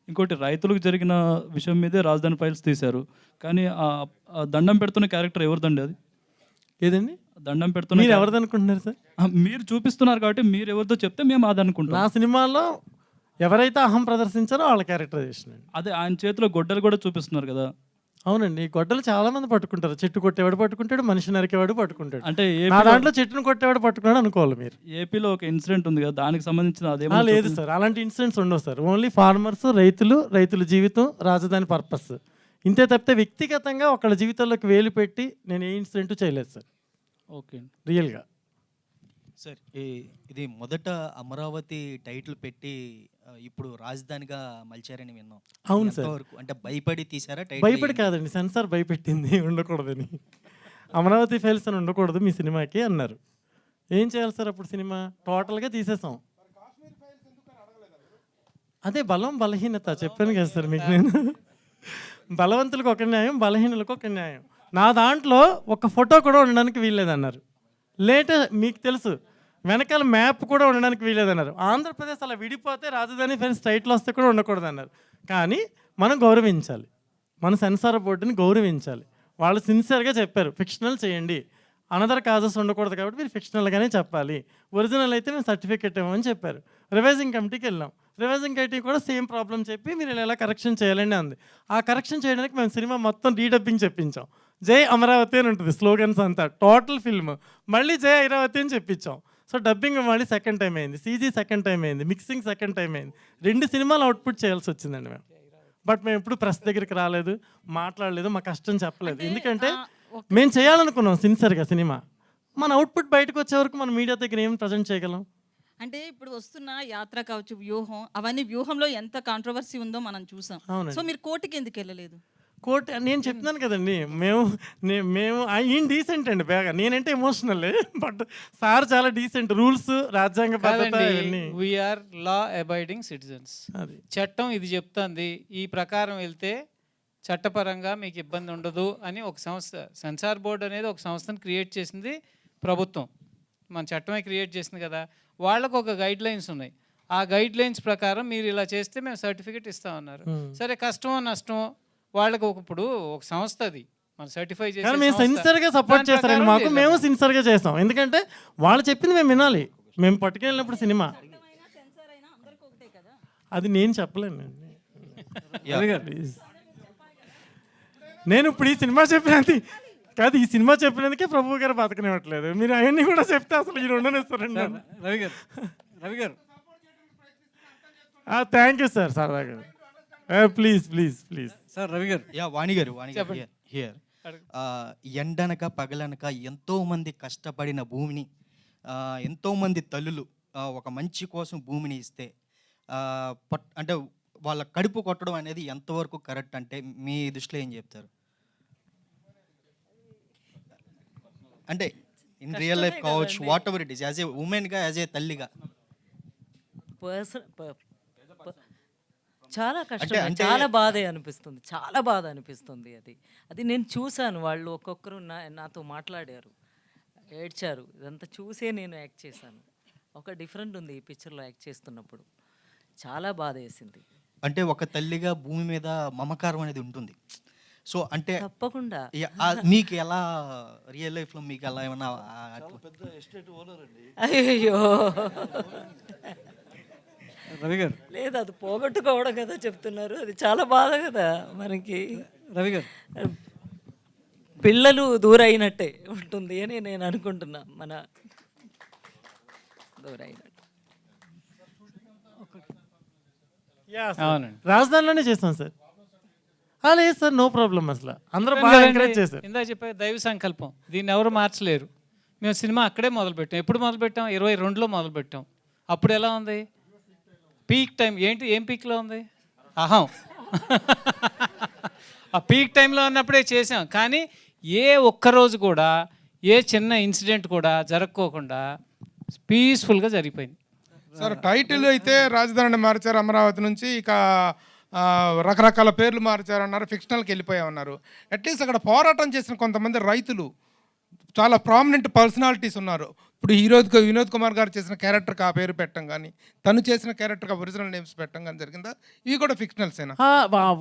ఇంకోటి, రైతులకు జరిగిన విషయం మీదే రాజధాని ఫైల్స్ తీశారు, కానీ ఆ దండం పెడుతున్న క్యారెక్టర్ ఎవరిదండి అది? ఏదండి దండం పెడుతున్న మీరు ఎవరిది అనుకుంటున్నారు సార్? మీరు చూపిస్తున్నారు కాబట్టి మీరు ఎవరితో చెప్తే మేము అది అనుకుంటాం. నా సినిమాలో ఎవరైతే అహం ప్రదర్శించారో వాళ్ళ క్యారెక్టరైజేషన్ అండి. అదే ఆయన చేతిలో గొడ్డలు కూడా చూపిస్తున్నారు కదా. అవునండి, గొడ్డలు చాలా మంది పట్టుకుంటారు. చెట్టు కొట్టేవాడు పట్టుకుంటాడు, మనిషి నరికేవాడు పట్టుకుంటాడు. అంటే నా దాంట్లో చెట్టును కొట్టేవాడు పట్టుకున్నాడు అనుకోవాలి మీరు. ఏపీలో ఒక ఇన్సిడెంట్ ఉంది కదా, దానికి సంబంధించిన అదేమో లేదు సార్, అలాంటి ఇన్సిడెంట్స్ ఉండవు సార్. ఓన్లీ ఫార్మర్స్, రైతుల జీవితం, రాజధాని పర్పస్, ఇంతే తప్పితే వ్యక్తిగతంగా ఒకళ్ళ జీవితాల్లోకి వేలు పెట్టి నేను ఏ ఇన్సిడెంట్ చేయలేదు సార్. ఓకే, రియల్గా సార్ ఇది మొదట అమరావతి టైటిల్ పెట్టి ఇప్పుడు రాజధానిగా మలిచారని విన్నాం. అవును సార్. అంటే భయపడి తీసారా? భయపడి కాదండి, సెన్సార్ భయపెట్టింది ఉండకూడదని. అమరావతి ఫైల్స్ అని ఉండకూడదు మీ సినిమాకి అన్నారు. ఏం చేయాలి సార్ అప్పుడు? సినిమా టోటల్గా తీసేసాం. అదే బలం బలహీనత చెప్పాను కదా సార్ మీకు నేను. బలవంతులకు ఒక న్యాయం, బలహీనులకు ఒక న్యాయం. నా దాంట్లో ఒక ఫోటో కూడా ఉండడానికి వీల్లేదన్నారు. మీకు తెలుసు, వెనకాల మ్యాప్ కూడా ఉండడానికి వీలేదన్నారు. ఆంధ్రప్రదేశ్ అలా విడిపోతే రాజధాని ఫైల్స్ టైటిల్ వస్తే కూడా ఉండకూడదన్నారు. కానీ మనం గౌరవించాలి, మన సెన్సార్ బోర్డుని గౌరవించాలి. వాళ్ళు సిన్సియర్గా చెప్పారు ఫిక్షనల్ చేయండి, అనదర్ కాజెస్ ఉండకూడదు కాబట్టి మీరు ఫిక్షనల్గానే చెప్పాలి, ఒరిజినల్ అయితే మేము సర్టిఫికెట్ ఇవ్వమని చెప్పారు. రివైజింగ్ కమిటీకి వెళ్ళాం. రివైజింగ్ కమిటీ కూడా సేమ్ ప్రాబ్లం చెప్పి మీరు ఇలా కరెక్షన్ చేయాలండి అంది. ఆ కరెక్షన్ చేయడానికి మేము సినిమా మొత్తం రీడబ్బింగ్ చెప్పించాం. జై అమరావతి అని ఉంటుంది స్లోగన్స్ అంతా, టోటల్ ఫిల్మ్. మళ్ళీ జై ఐరావతి అని చెప్పించాం. సో డబ్బింగ్ మళ్ళీ సెకండ్ టైం అయింది, CG సెకండ్ టైం అయింది, మిక్సింగ్ సెకండ్ టైం అయింది. 2 సినిమాలు అవుట్పుట్ చేయాల్సి వచ్చిందండి మేము. బట్ మేము ఎప్పుడు ప్రెస్ దగ్గరికి రాలేదు, మాట్లాడలేదు, మా కష్టం చెప్పలేదు. ఎందుకంటే మేము చేయాలనుకున్నాం సిన్సియర్గా సినిమా. మన అవుట్పుట్ బయటకు వచ్చే వరకు మన మీడియా దగ్గర ఏం ప్రజెంట్ చేయగలం? అంటే ఇప్పుడు వస్తున్న యాత్ర కావచ్చు, వ్యూహం, అవన్నీ వ్యూహంలో ఎంత కాంట్రవర్సీ ఉందో మనం చూసాం. సో మీరు కోర్టుకి ఎందుకు వెళ్ళలేదు? కోర్టు నేను చెప్తున్నాను కదండి, మేము ఈయన డీసెంట్ అండి బాగా, నేనంటే ఎమోషనల్, బట్ సార్ చాలా డీసెంట్. రూల్స్, రాజ్యాంగ వీఆర్ లా అబైడింగ్ సిటిజన్స్. చట్టం ఇది చెప్తుంది, ఈ ప్రకారం వెళ్తే చట్టపరంగా మీకు ఇబ్బంది ఉండదు అని ఒక సంస్థ, సెన్సార్ బోర్డు అనేది ఒక సంస్థను క్రియేట్ చేసింది ప్రభుత్వం, మన చట్టమే క్రియేట్ చేసింది కదా. వాళ్ళకు ఒక గైడ్ లైన్స్ ఉన్నాయి. ఆ గైడ్ లైన్స్ ప్రకారం మీరు ఇలా చేస్తే మేము సర్టిఫికెట్ ఇస్తామన్నారు. సరే, కష్టమో నష్టమో వాళ్ళకి ఇప్పుడు ఒక సంస్థ అది మనం సర్టిఫై చేసి మేము సిన్సియర్గా సపోర్ట్ చేస్తారండి మాకు, మేము సిన్సియర్గా చేస్తాం. ఎందుకంటే వాళ్ళు చెప్పింది మేము వినాలి. మేము పట్టుకెళ్ళినప్పుడు సినిమా అది నేను చెప్పలేను. నేను ఇప్పుడు ఈ సినిమా చెప్పినది కాదు, ఈ సినిమా చెప్పినందుకే ప్రభు గారు బతకనివ్వట్లేదు. మీరు అవన్నీ కూడా చెప్తే అసలు ఈ రెండునేస్తారండి. రవి గారు థ్యాంక్ యూ సార్, సరదా గారు. Please please please sir. Ravi గారు, వాణి గారు హియర్. ఎండనక పగలనక ఎంతోమంది కష్టపడిన భూమిని, ఎంతోమంది తల్లులు ఒక మంచి కోసం భూమిని ఇస్తే అంటే వాళ్ళ కడుపు కొట్టడం అనేది ఎంతవరకు కరెక్ట్ అంటే మీ దృష్టిలో ఏం చెప్తారు? అంటే ఇన్ రియల్ లైఫ్ కావచ్చు, whatever it is, as a ఉమెన్గా, యాజ్ ఏ తల్లిగా. చాలా కష్టం, చాలా బాధ అనిపిస్తుంది, చాలా బాధ అనిపిస్తుంది. అది నేను చూశాను. వాళ్ళు ఒక్కొక్కరు నాతో మాట్లాడారు, ఏడ్చారు. ఇదంతా చూసే నేను యాక్ట్ చేశాను. ఒక డిఫరెంట్ ఉంది ఈ పిక్చర్లో యాక్ట్ చేస్తున్నప్పుడు. చాలా బాధ వేసింది. అంటే ఒక తల్లిగా భూమి మీద మమకారం అనేది ఉంటుంది. సో అంటే తప్పకుండా. మీకు ఎలా రియల్ లైఫ్లో మీకు ఎలా ఏమన్నా పెద్ద ఎస్టేట్ ఓనర్ అండి. అయ్యో రవి గారు, లేదు, అది పోగొట్టుకోవడం కదా చెప్తున్నారు. అది చాలా బాధ కదా మనకి. రవి గారు, పిల్లలు దూరైనట్టే ఉంటుంది అని నేను అనుకుంటున్నా. మన దూరైనట్టు. అవునండి. రాజధానిలోనే చేస్తాం సార్. లేదు సార్, నో ప్రాబ్లం. అసలు అందరూ బాగా ఎంకరేజ్ చేశారు. ఇందా చెప్పా దైవ సంకల్పం, దీన్ని ఎవరు మార్చలేరు. మేము సినిమా అక్కడే మొదలుపెట్టాం. ఎప్పుడు మొదలుపెట్టాం? 22లో మొదలుపెట్టాం. అప్పుడు ఎలా ఉంది? Peak time. ఏం పీక్లో ఉంది? అహం. ఆ పీక్ టైంలో ఉన్నప్పుడే చేసాం. కానీ ఏ ఒక్కరోజు కూడా ఏ చిన్న ఇన్సిడెంట్ కూడా జరగకోకుండా పీస్ఫుల్గా జరిగిపోయింది. సార్ టైటిల్ అయితే రాజధానిని మార్చారు అమరావతి నుంచి, ఇక రకరకాల పేర్లు మార్చారన్నారు, ఫిక్షనల్కి వెళ్ళిపోయామన్నారు. అట్లీస్ట్ అక్కడ పోరాటం చేసిన కొంతమంది రైతులు, చాలా ప్రామినెంట్ పర్సనాలిటీస్ ఉన్నారు. ఇప్పుడు వినోద్ కుమార్ గారు చేసిన క్యారెక్టర్కి ఆ పేరు పెట్టడం కానీ, తను చేసిన క్యారెక్టర్కి ఒరిజినల్ నేమ్స్ పెట్టడం కానీ జరిగిందా? ఇవి కూడా ఫిక్షనల్సేనా?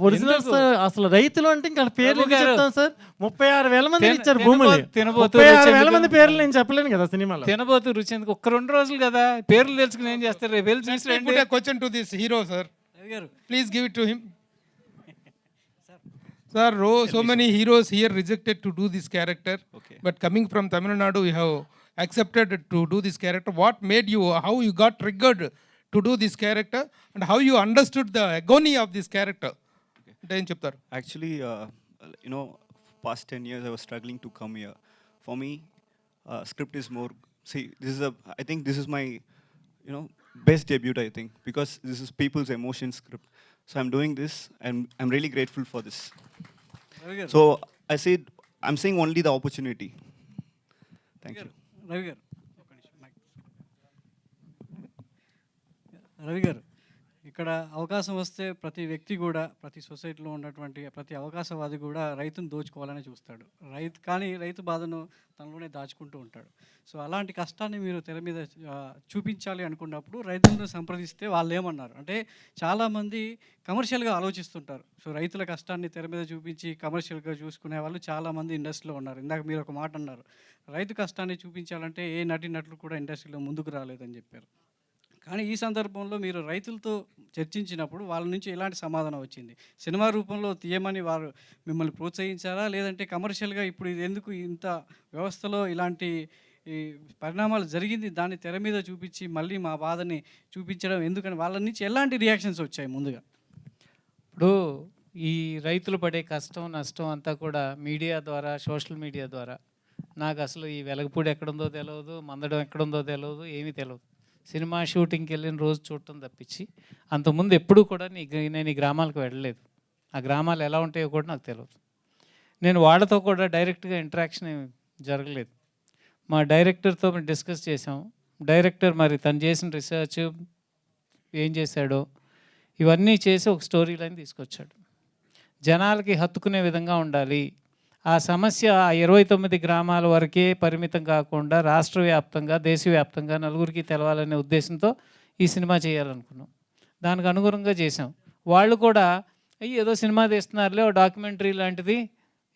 ఒరిజినల్స్ అసలు రైతులు అంటే ఇంకా పేర్లు బాబు గారు, చెప్తాం సార్. 36,000 మంది ఇచ్చారు భూములు. తినబోతు 36,000 మంది పేర్లు నేను చెప్పలేను కదా సినిమాలో. తినబోతు రుచి ఎందుకు? ఒక్క 2 రోజులు కదా, పేర్లు తెలుసుకుని ఏం చేస్తారు? రేపు వెళ్ళి చూసి రండి. Question to this hero sir, Ravi garu, please give it to him. Sir, so many heroes here rejected to do this character. Okay. But coming from Tamil Nadu, you have accepted to do this character. What made you, how you got triggered to do this character, and how you understood the agony of this character? Then chapter. Actually, past 10 years I was struggling to come here. For me, script is more. See, I think this is my, best debut. I think because this is people's emotion script. So I'm doing this, and I'm really grateful for this. Ravi గారు, So I'm seeing only the opportunity. Thank you. Ravi గారు, ఒక్క నిమిషం, mic. Ravi గారు, ఇక్కడ అవకాశం వస్తే ప్రతి వ్యక్తి కూడా, ప్రతి సొసైటీలో ఉన్నటువంటి ప్రతి అవకాశవాది కూడా రైతును దోచుకోవాలని చూస్తాడు. కానీ రైతు బాధను తనలోనే దాచుకుంటూ ఉంటాడు. సో అలాంటి కష్టాన్ని మీరు తెర మీద చూపించాలి అనుకున్నప్పుడు రైతులను సంప్రదిస్తే వాళ్ళు ఏమన్నారు అంటే, చాలామంది కమర్షియల్గా ఆలోచిస్తుంటారు. సో రైతుల కష్టాన్ని తెర మీద చూపించి కమర్షియల్గా చూసుకునే వాళ్ళు చాలామంది ఇండస్ట్రీలో ఉన్నారు. ఇందాక మీరు ఒక మాట అన్నారు, రైతు కష్టాన్ని చూపించాలంటే ఏ నటులు కూడా ఇండస్ట్రీలో ముందుకు రాలేదని చెప్పారు. కానీ ఈ సందర్భంలో మీరు రైతులతో చర్చించినప్పుడు వాళ్ళ నుంచి ఎలాంటి సమాధానం వచ్చింది? సినిమా రూపంలో తీయమని వారు మిమ్మల్ని ప్రోత్సహించారా, లేదంటే కమర్షియల్గా ఇప్పుడు ఇది ఎందుకు ఇంత వ్యవస్థలో ఇలాంటి ఈ పరిణామాలు జరిగింది, దాన్ని తెర మీద చూపించి మళ్ళీ మా బాధని చూపించడం ఎందుకని వాళ్ళ నుంచి ఎలాంటి రియాక్షన్స్ వచ్చాయి? ముందుగా ఇప్పుడు ఈ రైతులు పడే కష్టం నష్టం అంతా కూడా మీడియా ద్వారా, సోషల్ మీడియా ద్వారా నాకు అసలు ఈ వెలగపూడి ఎక్కడుందో తెలియదు, మందడం ఎక్కడుందో తెలియదు, ఏమీ తెలియదు. సినిమా షూటింగ్కి వెళ్ళిన రోజు చూడటం తప్పించి అంతకుముందు ఎప్పుడూ కూడా నేను ఈ గ్రామాలకు వెళ్ళలేదు. ఆ గ్రామాలు ఎలా ఉంటాయో కూడా నాకు తెలియదు. నేను వాళ్ళతో కూడా డైరెక్ట్గా ఇంటరాక్షన్ జరగలేదు. మా డైరెక్టర్తో మేము డిస్కస్ చేసాం. డైరెక్టర్ మరి తను చేసిన రీసెర్చ్ ఏం చేశాడో ఇవన్నీ చేసి ఒక స్టోరీ లైన్ తీసుకొచ్చాడు. జనాలకి హత్తుకునే విధంగా ఉండాలి. ఆ సమస్య 29 గ్రామాల వరకే పరిమితం కాకుండా రాష్ట్ర వ్యాప్తంగా, దేశవ్యాప్తంగా నలుగురికి తెలవాలనే ఉద్దేశంతో ఈ సినిమా చేయాలనుకున్నాం. దానికి అనుగుణంగా చేసాం. వాళ్ళు కూడా ఏదో సినిమా తీస్తున్నారులే, ఓ డాక్యుమెంటరీ లాంటిది,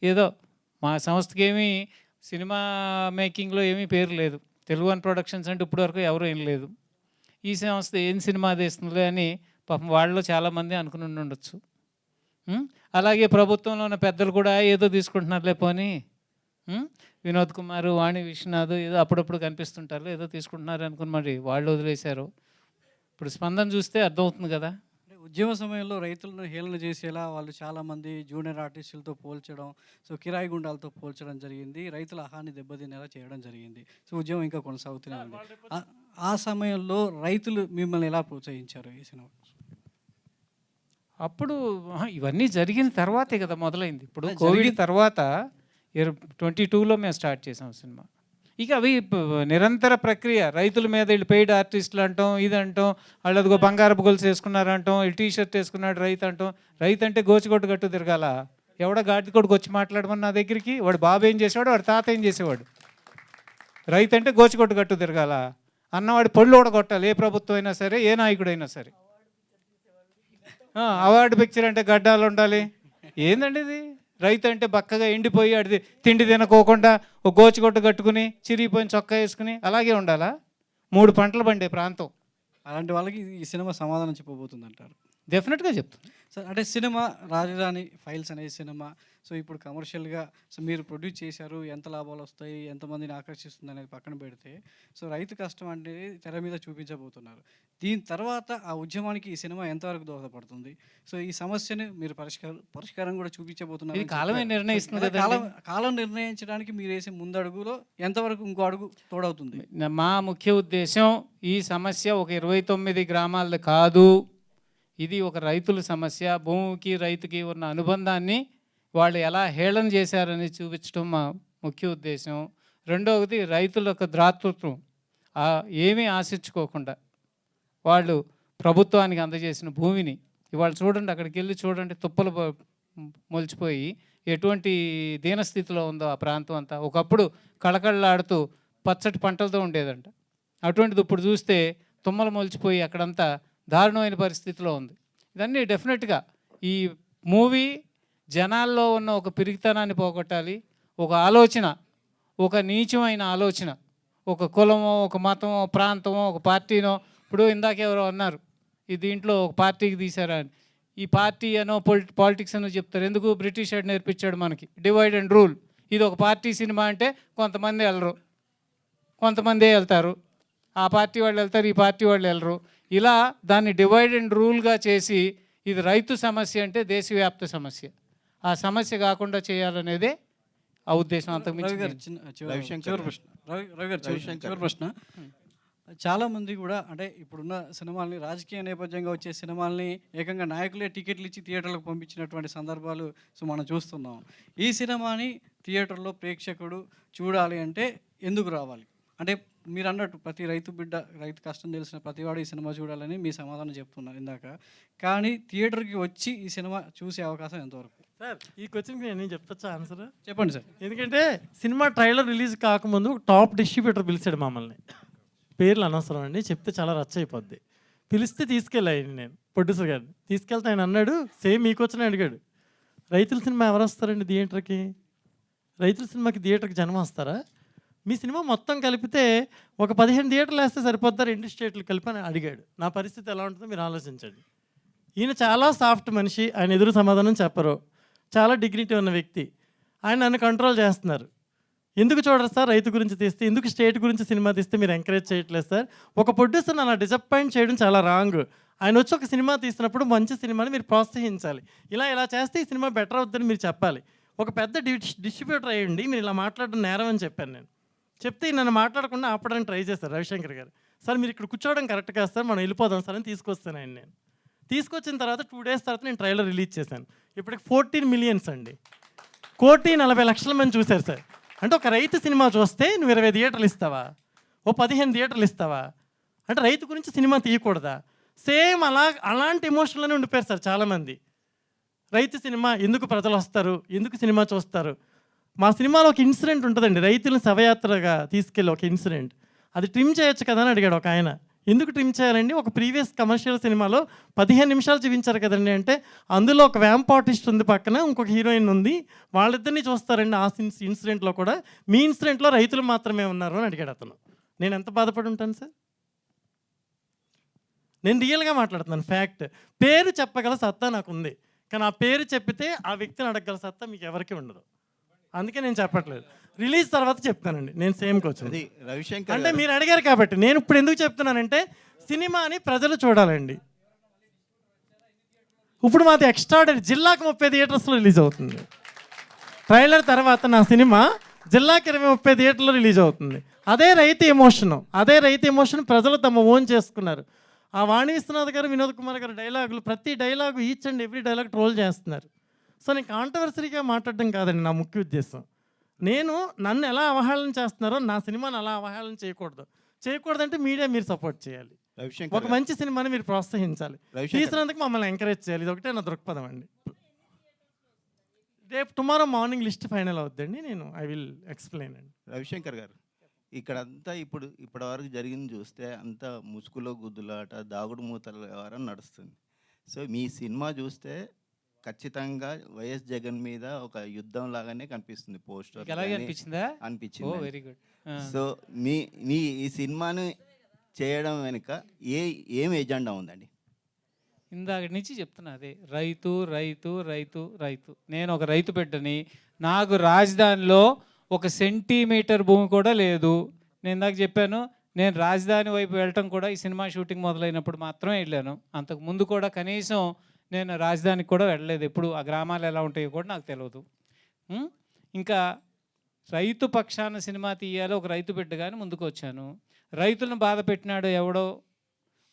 ఏదో మా సంస్థకి ఏమీ సినిమా మేకింగ్లో ఏమీ పేరు లేదు. తెలుగు వన్ ప్రొడక్షన్స్ అంటే ఇప్పటివరకు ఎవరు ఏం లేదు. ఈ సంస్థ ఏం సినిమా తీస్తుందిలే అని పాపం వాళ్ళలో చాలామంది అనుకుని ఉండొచ్చు. అలాగే ప్రభుత్వంలో ఉన్న పెద్దలు కూడా ఏదో తీసుకుంటున్నారులే పోనీ, వినోద్ కుమార్, వాణి విశ్వనాథ్ ఏదో అప్పుడప్పుడు కనిపిస్తుంటారు, ఏదో తీసుకుంటున్నారు అనుకుని మరి వాళ్ళు వదిలేశారు. ఇప్పుడు స్పందన చూస్తే అర్థమవుతుంది కదా. ఉద్యమ సమయంలో రైతులను హేళన చేసేలా వాళ్ళు చాలామంది జూనియర్ ఆర్టిస్టులతో పోల్చడం, సో కిరాయి గుండాలతో పోల్చడం జరిగింది. రైతుల ఆహాన్ని దెబ్బతినేలా చేయడం జరిగింది. సో ఉద్యమం ఇంకా కొనసాగుతూనే ఉంది. ఆ సమయంలో రైతులు మిమ్మల్ని ఎలా ప్రోత్సహించారు ఈ సినిమా? అప్పుడు ఇవన్నీ జరిగిన తర్వాతే కదా మొదలైంది. ఇప్పుడు కోవిడ్ తర్వాత 22లో మేము స్టార్ట్ చేసాం సినిమా. ఇక అవి నిరంతర ప్రక్రియ. రైతుల మీద వీళ్ళు పెయిడ్ ఆర్టిస్టులు అంటాం, ఇది అంటాం, వాళ్ళు అదిగో బంగారపు గొలుసు వేసుకున్నారంటాం, ఈ టీషర్ట్ వేసుకున్నాడు రైతు అంటాం. రైతు అంటే గోచికొట్టు గట్టు తిరగాల. ఎవడో గాడి కొడుకు వచ్చి మాట్లాడమని నా దగ్గరికి, వాడు బాబు ఏం చేసేవాడు, వాడు తాత ఏం చేసేవాడు. రైతు అంటే గోచికొట్టు గట్టు తిరగాల అన్నవాడి పళ్ళు ఓడగొట్టాలి, ఏ ప్రభుత్వం అయినా సరే, ఏ నాయకుడైనా సరే. అవార్డు పిక్చర్ అంటే గడ్డాలు ఉండాలి. ఏందండి ఇది? రైతు అంటే బక్కగా ఎండిపోయి అది తిండి తినకోకుండా ఒక గోచిగొట్ట కట్టుకుని చిరిగిపోయిన చొక్కా వేసుకుని అలాగే ఉండాలా? 3 పంటలు పండే ప్రాంతం. అలాంటి వాళ్ళకి ఈ సినిమా సమాధానం చెప్పబోతుంది అంటారు. డెఫినెట్గా చెప్తాను. సార్ అంటే సినిమా రాజధాని ఫైల్స్ అనే సినిమా సో ఇప్పుడు కమర్షియల్గా సో మీరు ప్రొడ్యూస్ చేశారు, ఎంత లాభాలు వస్తాయి, ఎంతమందిని ఆకర్షిస్తుంది అనేది పక్కన పెడితే సో రైతు కష్టం అనేది తెర మీద చూపించబోతున్నారు. దీని తర్వాత ఆ ఉద్యమానికి ఈ సినిమా ఎంతవరకు దోహదపడుతుంది? సో ఈ సమస్యను మీరు పరిష్కారం కూడా చూపించబోతున్నారు. ఇది కాలమే నిర్ణయిస్తుంది కదా. కాలం నిర్ణయించడానికి మీరు వేసే ముందడుగులో ఎంతవరకు ఇంకో అడుగు తోడవుతుంది? మా ముఖ్య ఉద్దేశం ఈ సమస్య ఒక 29 గ్రామాలది కాదు, ఇది ఒక రైతుల సమస్య. భూమికి రైతుకి ఉన్న అనుబంధాన్ని వాళ్ళు ఎలా హేళన చేశారని చూపించడం మా ముఖ్య ఉద్దేశం. రెండవది రైతుల యొక్క దాతృత్వం ఏమీ ఆశించుకోకుండా వాళ్ళు ప్రభుత్వానికి అందజేసిన భూమిని ఇవాళ చూడండి, అక్కడికి వెళ్ళి చూడండి, తుప్పలు మొలిచిపోయి ఎటువంటి దీనస్థితిలో ఉందో ఆ ప్రాంతం అంతా. ఒకప్పుడు కళకళలాడుతూ పచ్చటి పంటలతో ఉండేదంట, అటువంటిది ఇప్పుడు చూస్తే తుమ్మలు మొలిచిపోయి అక్కడంతా దారుణమైన పరిస్థితిలో ఉంది. ఇదన్నీ డెఫినెట్గా ఈ మూవీ జనాల్లో ఉన్న ఒక పిరికితనాన్ని పోగొట్టాలి. ఒక ఆలోచన, ఒక నీచమైన ఆలోచన, ఒక కులమో ఒక మతమో ప్రాంతమో ఒక పార్టీనో. ఇప్పుడు ఇందాక ఎవరో అన్నారు ఈ దీంట్లో ఒక పార్టీకి తీశారా అని. ఈ పార్టీ అనో పాలిటిక్స్ అనో చెప్తారు. ఎందుకు? బ్రిటిష్ వాడు నేర్పించాడు మనకి డివైడ్ అండ్ రూల్. ఇది ఒక పార్టీ సినిమా అంటే కొంతమంది వెళ్ళరు, కొంతమందే వెళ్తారు. ఆ పార్టీ వాళ్ళు వెళ్తారు, ఈ పార్టీ వాళ్ళు వెళ్ళరు. ఇలా దాన్ని డివైడ్ అండ్ రూల్గా చేసి ఇది రైతు సమస్య అంటే దేశవ్యాప్త సమస్య, ఆ సమస్య కాకుండా చేయాలనేదే ఆ ఉద్దేశం. అంతకుమించి చివరి ప్రశ్న. చాలామంది కూడా అంటే ఇప్పుడున్న సినిమాల్ని రాజకీయ నేపథ్యంగా వచ్చే సినిమాల్ని ఏకంగా నాయకులే టికెట్లు ఇచ్చి థియేటర్లకు పంపించినటువంటి సందర్భాలు సో మనం చూస్తున్నాం. ఈ సినిమాని థియేటర్లో ప్రేక్షకుడు చూడాలి అంటే ఎందుకు రావాలి? అంటే మీరు అన్నట్టు ప్రతి రైతు బిడ్డ, రైతు కష్టం తెలిసిన ప్రతివాడు ఈ సినిమా చూడాలని మీ సమాధానం చెప్తున్నారు ఇందాక. కానీ థియేటర్కి వచ్చి ఈ సినిమా చూసే అవకాశం ఎంతవరకు? సార్ ఈ క్వశ్చన్కి నేను చెప్పొచ్చా ఆన్సర్? చెప్పండి సార్. ఎందుకంటే సినిమా ట్రైలర్ రిలీజ్ కాకముందు ఒక టాప్ డిస్ట్రిబ్యూటర్ పిలిచాడు మమ్మల్ని. పేర్లు అనవసరం అండి, చెప్తే చాలా రచ్చ అయిపోద్ది. పిలిస్తే తీసుకెళ్ళాను నేను ప్రొడ్యూసర్ గారిని. తీసుకెళ్తే ఆయన అన్నాడు, సేమ్ మీకు వచ్చిన అడిగాడు, రైతుల సినిమా ఎవరు వస్తారండి థియేటర్కి? రైతుల సినిమాకి థియేటర్కి జనం వస్తారా? మీ సినిమా మొత్తం కలిపితే ఒక 15 థియేటర్లు వేస్తే సరిపోతారు 2 స్టేట్లు కలిపి అని అడిగాడు. నా పరిస్థితి ఎలా ఉంటుందో మీరు ఆలోచించండి. ఈయన చాలా సాఫ్ట్ మనిషి, ఆయన ఎదురు సమాధానం చెప్పరు, చాలా డిగ్నిటీ ఉన్న వ్యక్తి. ఆయన నన్ను కంట్రోల్ చేస్తున్నారు. ఎందుకు చూడరు సార్ రైతు గురించి తీస్తే, ఎందుకు స్టేట్ గురించి సినిమా తీస్తే మీరు ఎంకరేజ్ చేయట్లేదు సార్? ఒక ప్రొడ్యూసర్ అలా డిసప్పాయింట్ చేయడం చాలా రాంగ్. ఆయన వచ్చి ఒక సినిమా తీసినప్పుడు మంచి సినిమాని మీరు ప్రోత్సహించాలి. ఇలా చేస్తే ఈ సినిమా బెటర్ అవుతుందని మీరు చెప్పాలి. ఒక పెద్ద డిస్ట్రిబ్యూటర్ అయ్యండి మీరు ఇలా మాట్లాడడం నేరం అని చెప్పాను నేను. చెప్తే నన్ను మాట్లాడకుండా ఆపడానికి ట్రై చేశారు రవిశంకర్ గారు. సార్ మీరు ఇక్కడ కూర్చోవడం కరెక్ట్ కాదు సార్, మనం వెళ్ళిపోదాం సార్ అని తీసుకొస్తాను ఆయన. నేను తీసుకొచ్చిన తర్వాత 2 days తర్వాత నేను ట్రైలర్ రిలీజ్ చేశాను. ఇప్పటికి 14 million అండి, 1,40,00,000 మంది చూశారు సార్. అంటే ఒక రైతు సినిమా చూస్తే నువ్వు 20 థియేటర్లు ఇస్తావా, ఓ 15 థియేటర్లు ఇస్తావా? అంటే రైతు గురించి సినిమా తీయకూడదా? సేమ్ అలాంటి ఎమోషన్లోనే ఉండిపోయారు సార్ చాలామంది. రైతు సినిమా ఎందుకు ప్రజలు వస్తారు, ఎందుకు సినిమా చూస్తారు? మా సినిమాలో ఒక ఇన్సిడెంట్ ఉంటుందండి, రైతులను శవయాత్రగా తీసుకెళ్ళి ఒక ఇన్సిడెంట్. అది ట్రిమ్ చేయొచ్చు కదా అని అడిగాడు ఒక ఆయన. ఎందుకు ట్రిమ్ చేయాలండి? ఒక ప్రీవియస్ కమర్షియల్ సినిమాలో 15 నిమిషాలు చూపించారు కదండి అంటే, అందులో ఒక వ్యాంప్ ఆర్టిస్ట్ ఉంది, పక్కన ఇంకొక హీరోయిన్ ఉంది, వాళ్ళిద్దరినీ చూస్తారండి ఆ ఇన్సిడెంట్లో కూడా. మీ ఇన్సిడెంట్లో రైతులు మాత్రమే ఉన్నారు అని అడిగాడు అతను. నేను ఎంత బాధపడి ఉంటాను సార్? నేను రియల్గా మాట్లాడుతున్నాను, ఫ్యాక్ట్. పేరు చెప్పగల సత్తా నాకు ఉంది, కానీ ఆ పేరు చెప్పితే ఆ వ్యక్తిని అడగగల సత్తా మీకు ఎవరికి ఉండదు. అందుకే నేను చెప్పట్లేదు, రిలీజ్ తర్వాత చెప్తానండి. నేను సేమ్కి వచ్చింది రవిశంకర్ అంటే మీరు అడిగారు కాబట్టి. నేను ఇప్పుడు ఎందుకు చెప్తున్నానంటే సినిమాని ప్రజలు చూడాలండి. ఇప్పుడు మాది ఎక్స్ట్రాడనరీ, జిల్లాకు 30 థియేటర్స్లో రిలీజ్ అవుతుంది. ట్రైలర్ తర్వాత నా సినిమా జిల్లాకి 20-30 థియేటర్లో రిలీజ్ అవుతుంది. అదే రైతు ఎమోషన్ ప్రజలు తమ ఓన్ చేసుకున్నారు. ఆ వాణి విశ్వనాథ్ గారు, వినోద్ కుమార్ గారు డైలాగులు, ప్రతి dialogue each and every dialogue troll చేస్తున్నారు. సో నేను కాంట్రవర్సరీగా మాట్లాడడం కాదండి నా ముఖ్య ఉద్దేశం. నన్ను ఎలా అవహేళన చేస్తున్నారో నా సినిమాని అలా అవహేళన చేయకూడదంటే మీడియా మీరు సపోర్ట్ చేయాలి. ఒక మంచి సినిమాని మీరు ప్రోత్సహించాలి, తీసినందుకు మమ్మల్ని ఎంకరేజ్ చేయాలి. ఇది ఒకటే నా దృక్పథం అండి. రేపు టుమారో మార్నింగ్ లిస్ట్ ఫైనల్ అవుద్దండి, నేను ఐ విల్ ఎక్స్ప్లెయిన్ అండి. రవిశంకర్ గారు, ఇక్కడంతా ఇప్పటి వరకు జరిగింది చూస్తే అంతా ముసుగులో గుద్దులాట, దాగుడు మూతల వ్యవహారం నడుస్తుంది. సో మీ సినిమా చూస్తే ఖచ్చితంగా వైఎస్ జగన్ మీద ఒక యుద్ధం లాగానే కనిపిస్తుంది పోస్టర్ అలాగే అనిపించిందా? ఓ అనిపించింది. Very good. సో మీ ఈ సినిమాను చేయడం వెనుక ఏం ఎజెండా ఉందండి? ఇందాక నుంచి చెప్తున్నా అదే, రైతు రైతు రైతు రైతు. నేను ఒక రైతు బిడ్డని, నాకు రాజధానిలో ఒక సెంటీమీటర్ భూమి కూడా లేదు. నేను ఇందాక చెప్పాను, నేను రాజధాని వైపు వెళ్ళటం కూడా ఈ సినిమా షూటింగ్ మొదలైనప్పుడు మాత్రమే వెళ్ళాను. అంతకు ముందు కూడా కనీసం నేను రాజధానికి కూడా వెళ్ళలేదు. ఎప్పుడు ఆ గ్రామాలు ఎలా ఉంటాయో కూడా నాకు తెలియదు. ఇంకా రైతు పక్షాన సినిమా తీయాలి ఒక రైతు బిడ్డగానే ముందుకు వచ్చాను. రైతులను బాధ పెట్టినాడు ఎవడో,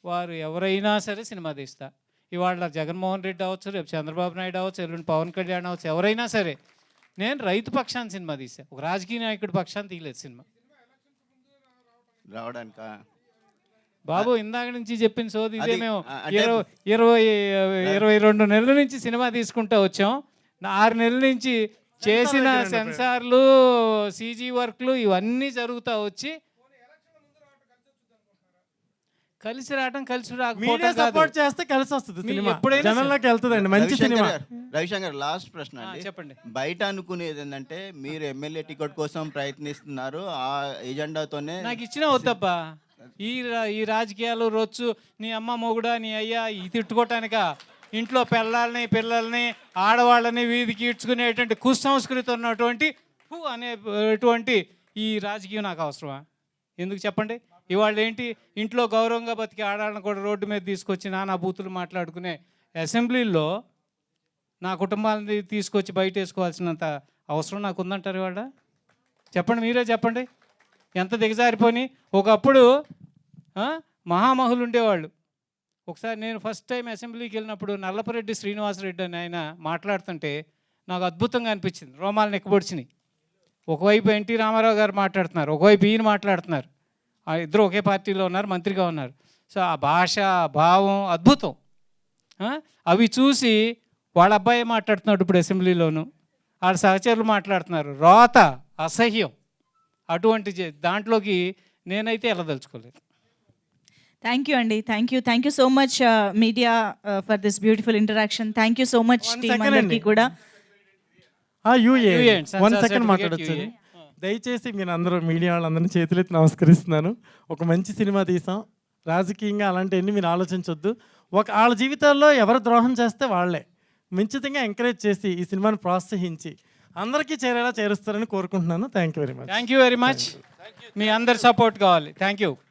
వారు ఎవరైనా సరే సినిమా తీస్తా. ఇవాళ జగన్మోహన్ రెడ్డి అవ్వచ్చు, రేపు చంద్రబాబు నాయుడు అవ్వచ్చు, ఎల్లుండి పవన్ కళ్యాణ్ అవ్వచ్చు, ఎవరైనా సరే నేను రైతు పక్షాన్ని సినిమా తీసా. ఒక రాజకీయ నాయకుడి పక్షాన్ని తీయలేదు సినిమా. రావడానిక బాబు ఇందాక నుంచి చెప్పిన సోది ఇదే. మేము అంటే 22 నెలల నుంచి సినిమా తీసుకుంటూ వచ్చాం. 6 నెలల నుంచి చేసిన సెన్సార్లు, సీజీ వర్క్లు ఇవన్నీ జరుగుతూ వచ్చి కలిసి రావటం కలిసి మీడియా సపోర్ట్ చేస్తే కలిసి వస్తుంది సినిమా, జనంలోకి వెళ్తుందండి. మంచి సినిమా. రవిశంకర్ లాస్ట్ ప్రశ్న అండి. చెప్పండి. బయట అనుకునేది ఏంటంటే మీరు ఎమ్మెల్యే టికెట్ కోసం ప్రయత్నిస్తున్నారు, ఆ ఎజెండాతోనే. నాకు ఇచ్చిన వద్దబ్బా ఈ రాజకీయాలు రొచ్చు. నీ అమ్మ మొగుడా నీ అయ్యా ఈ తిట్టుకోవటానిక? ఇంట్లో పిల్లల్ని ఆడవాళ్ళని వీధికి ఈడ్చుకునేటువంటి కుసంస్కృతి ఉన్నటువంటి అనేటువంటి ఈ రాజకీయం నాకు అవసరమా? ఎందుకు చెప్పండి? ఇవాళ ఏంటి, ఇంట్లో గౌరవంగా బతికి ఆడాలను కూడా రోడ్డు మీద తీసుకొచ్చి నానా బూతులు మాట్లాడుకునే అసెంబ్లీలో నా కుటుంబాన్ని తీసుకొచ్చి బయట వేసుకోవాల్సినంత అవసరం నాకు ఉందంటారు ఇవాళ? చెప్పండి, మీరే చెప్పండి. ఎంత దిగజారిపోయి. ఒకప్పుడు మహామహులు ఉండేవాళ్ళు. ఒకసారి నేను ఫస్ట్ టైం అసెంబ్లీకి వెళ్ళినప్పుడు నల్లపరెడ్డి శ్రీనివాసరెడ్డి అని ఆయన మాట్లాడుతుంటే నాకు అద్భుతంగా అనిపించింది. రోమాలు నెక్కబొడిచినాయి. ఒకవైపు ఎన్టీ రామారావు గారు మాట్లాడుతున్నారు, ఒకవైపు ఈయన మాట్లాడుతున్నారు. ఇద్దరు ఒకే పార్టీలో ఉన్నారు, మంత్రిగా ఉన్నారు. సో ఆ భాష, భావం అద్భుతం. అవి చూసి వాళ్ళ అబ్బాయి మాట్లాడుతున్నాడు ఇప్పుడు అసెంబ్లీలోను, వాళ్ళ సహచరులు మాట్లాడుతున్నారు. రోత, అసహ్యం. అటువంటి దాంట్లోకి నేనైతే వెళ్ళదలుచుకోలేదు. థ్యాంక్ యూ అండి. Thank you so much media for this beautiful interaction. Thank you so much team అందరికీ కూడా. వన్ సెకండ్ మాట్లాడచ్చు. దయచేసి మీరు అందరూ మీడియా వాళ్ళందరినీ చేతులెత్తి నమస్కరిస్తున్నాను. ఒక మంచి సినిమా తీసాం. రాజకీయంగా అలాంటివన్నీ మీరు ఆలోచించొద్దు. వాళ్ళ జీవితాల్లో ఎవరు ద్రోహం చేస్తే వాళ్ళే మంచితంగా ఎంకరేజ్ చేసి ఈ సినిమాని ప్రోత్సహించి అందరికీ చేరేలా చేరుస్తారని కోరుకుంటున్నాను. Thank you very much. మీ అందరి సపోర్ట్ కావాలి. Thank you.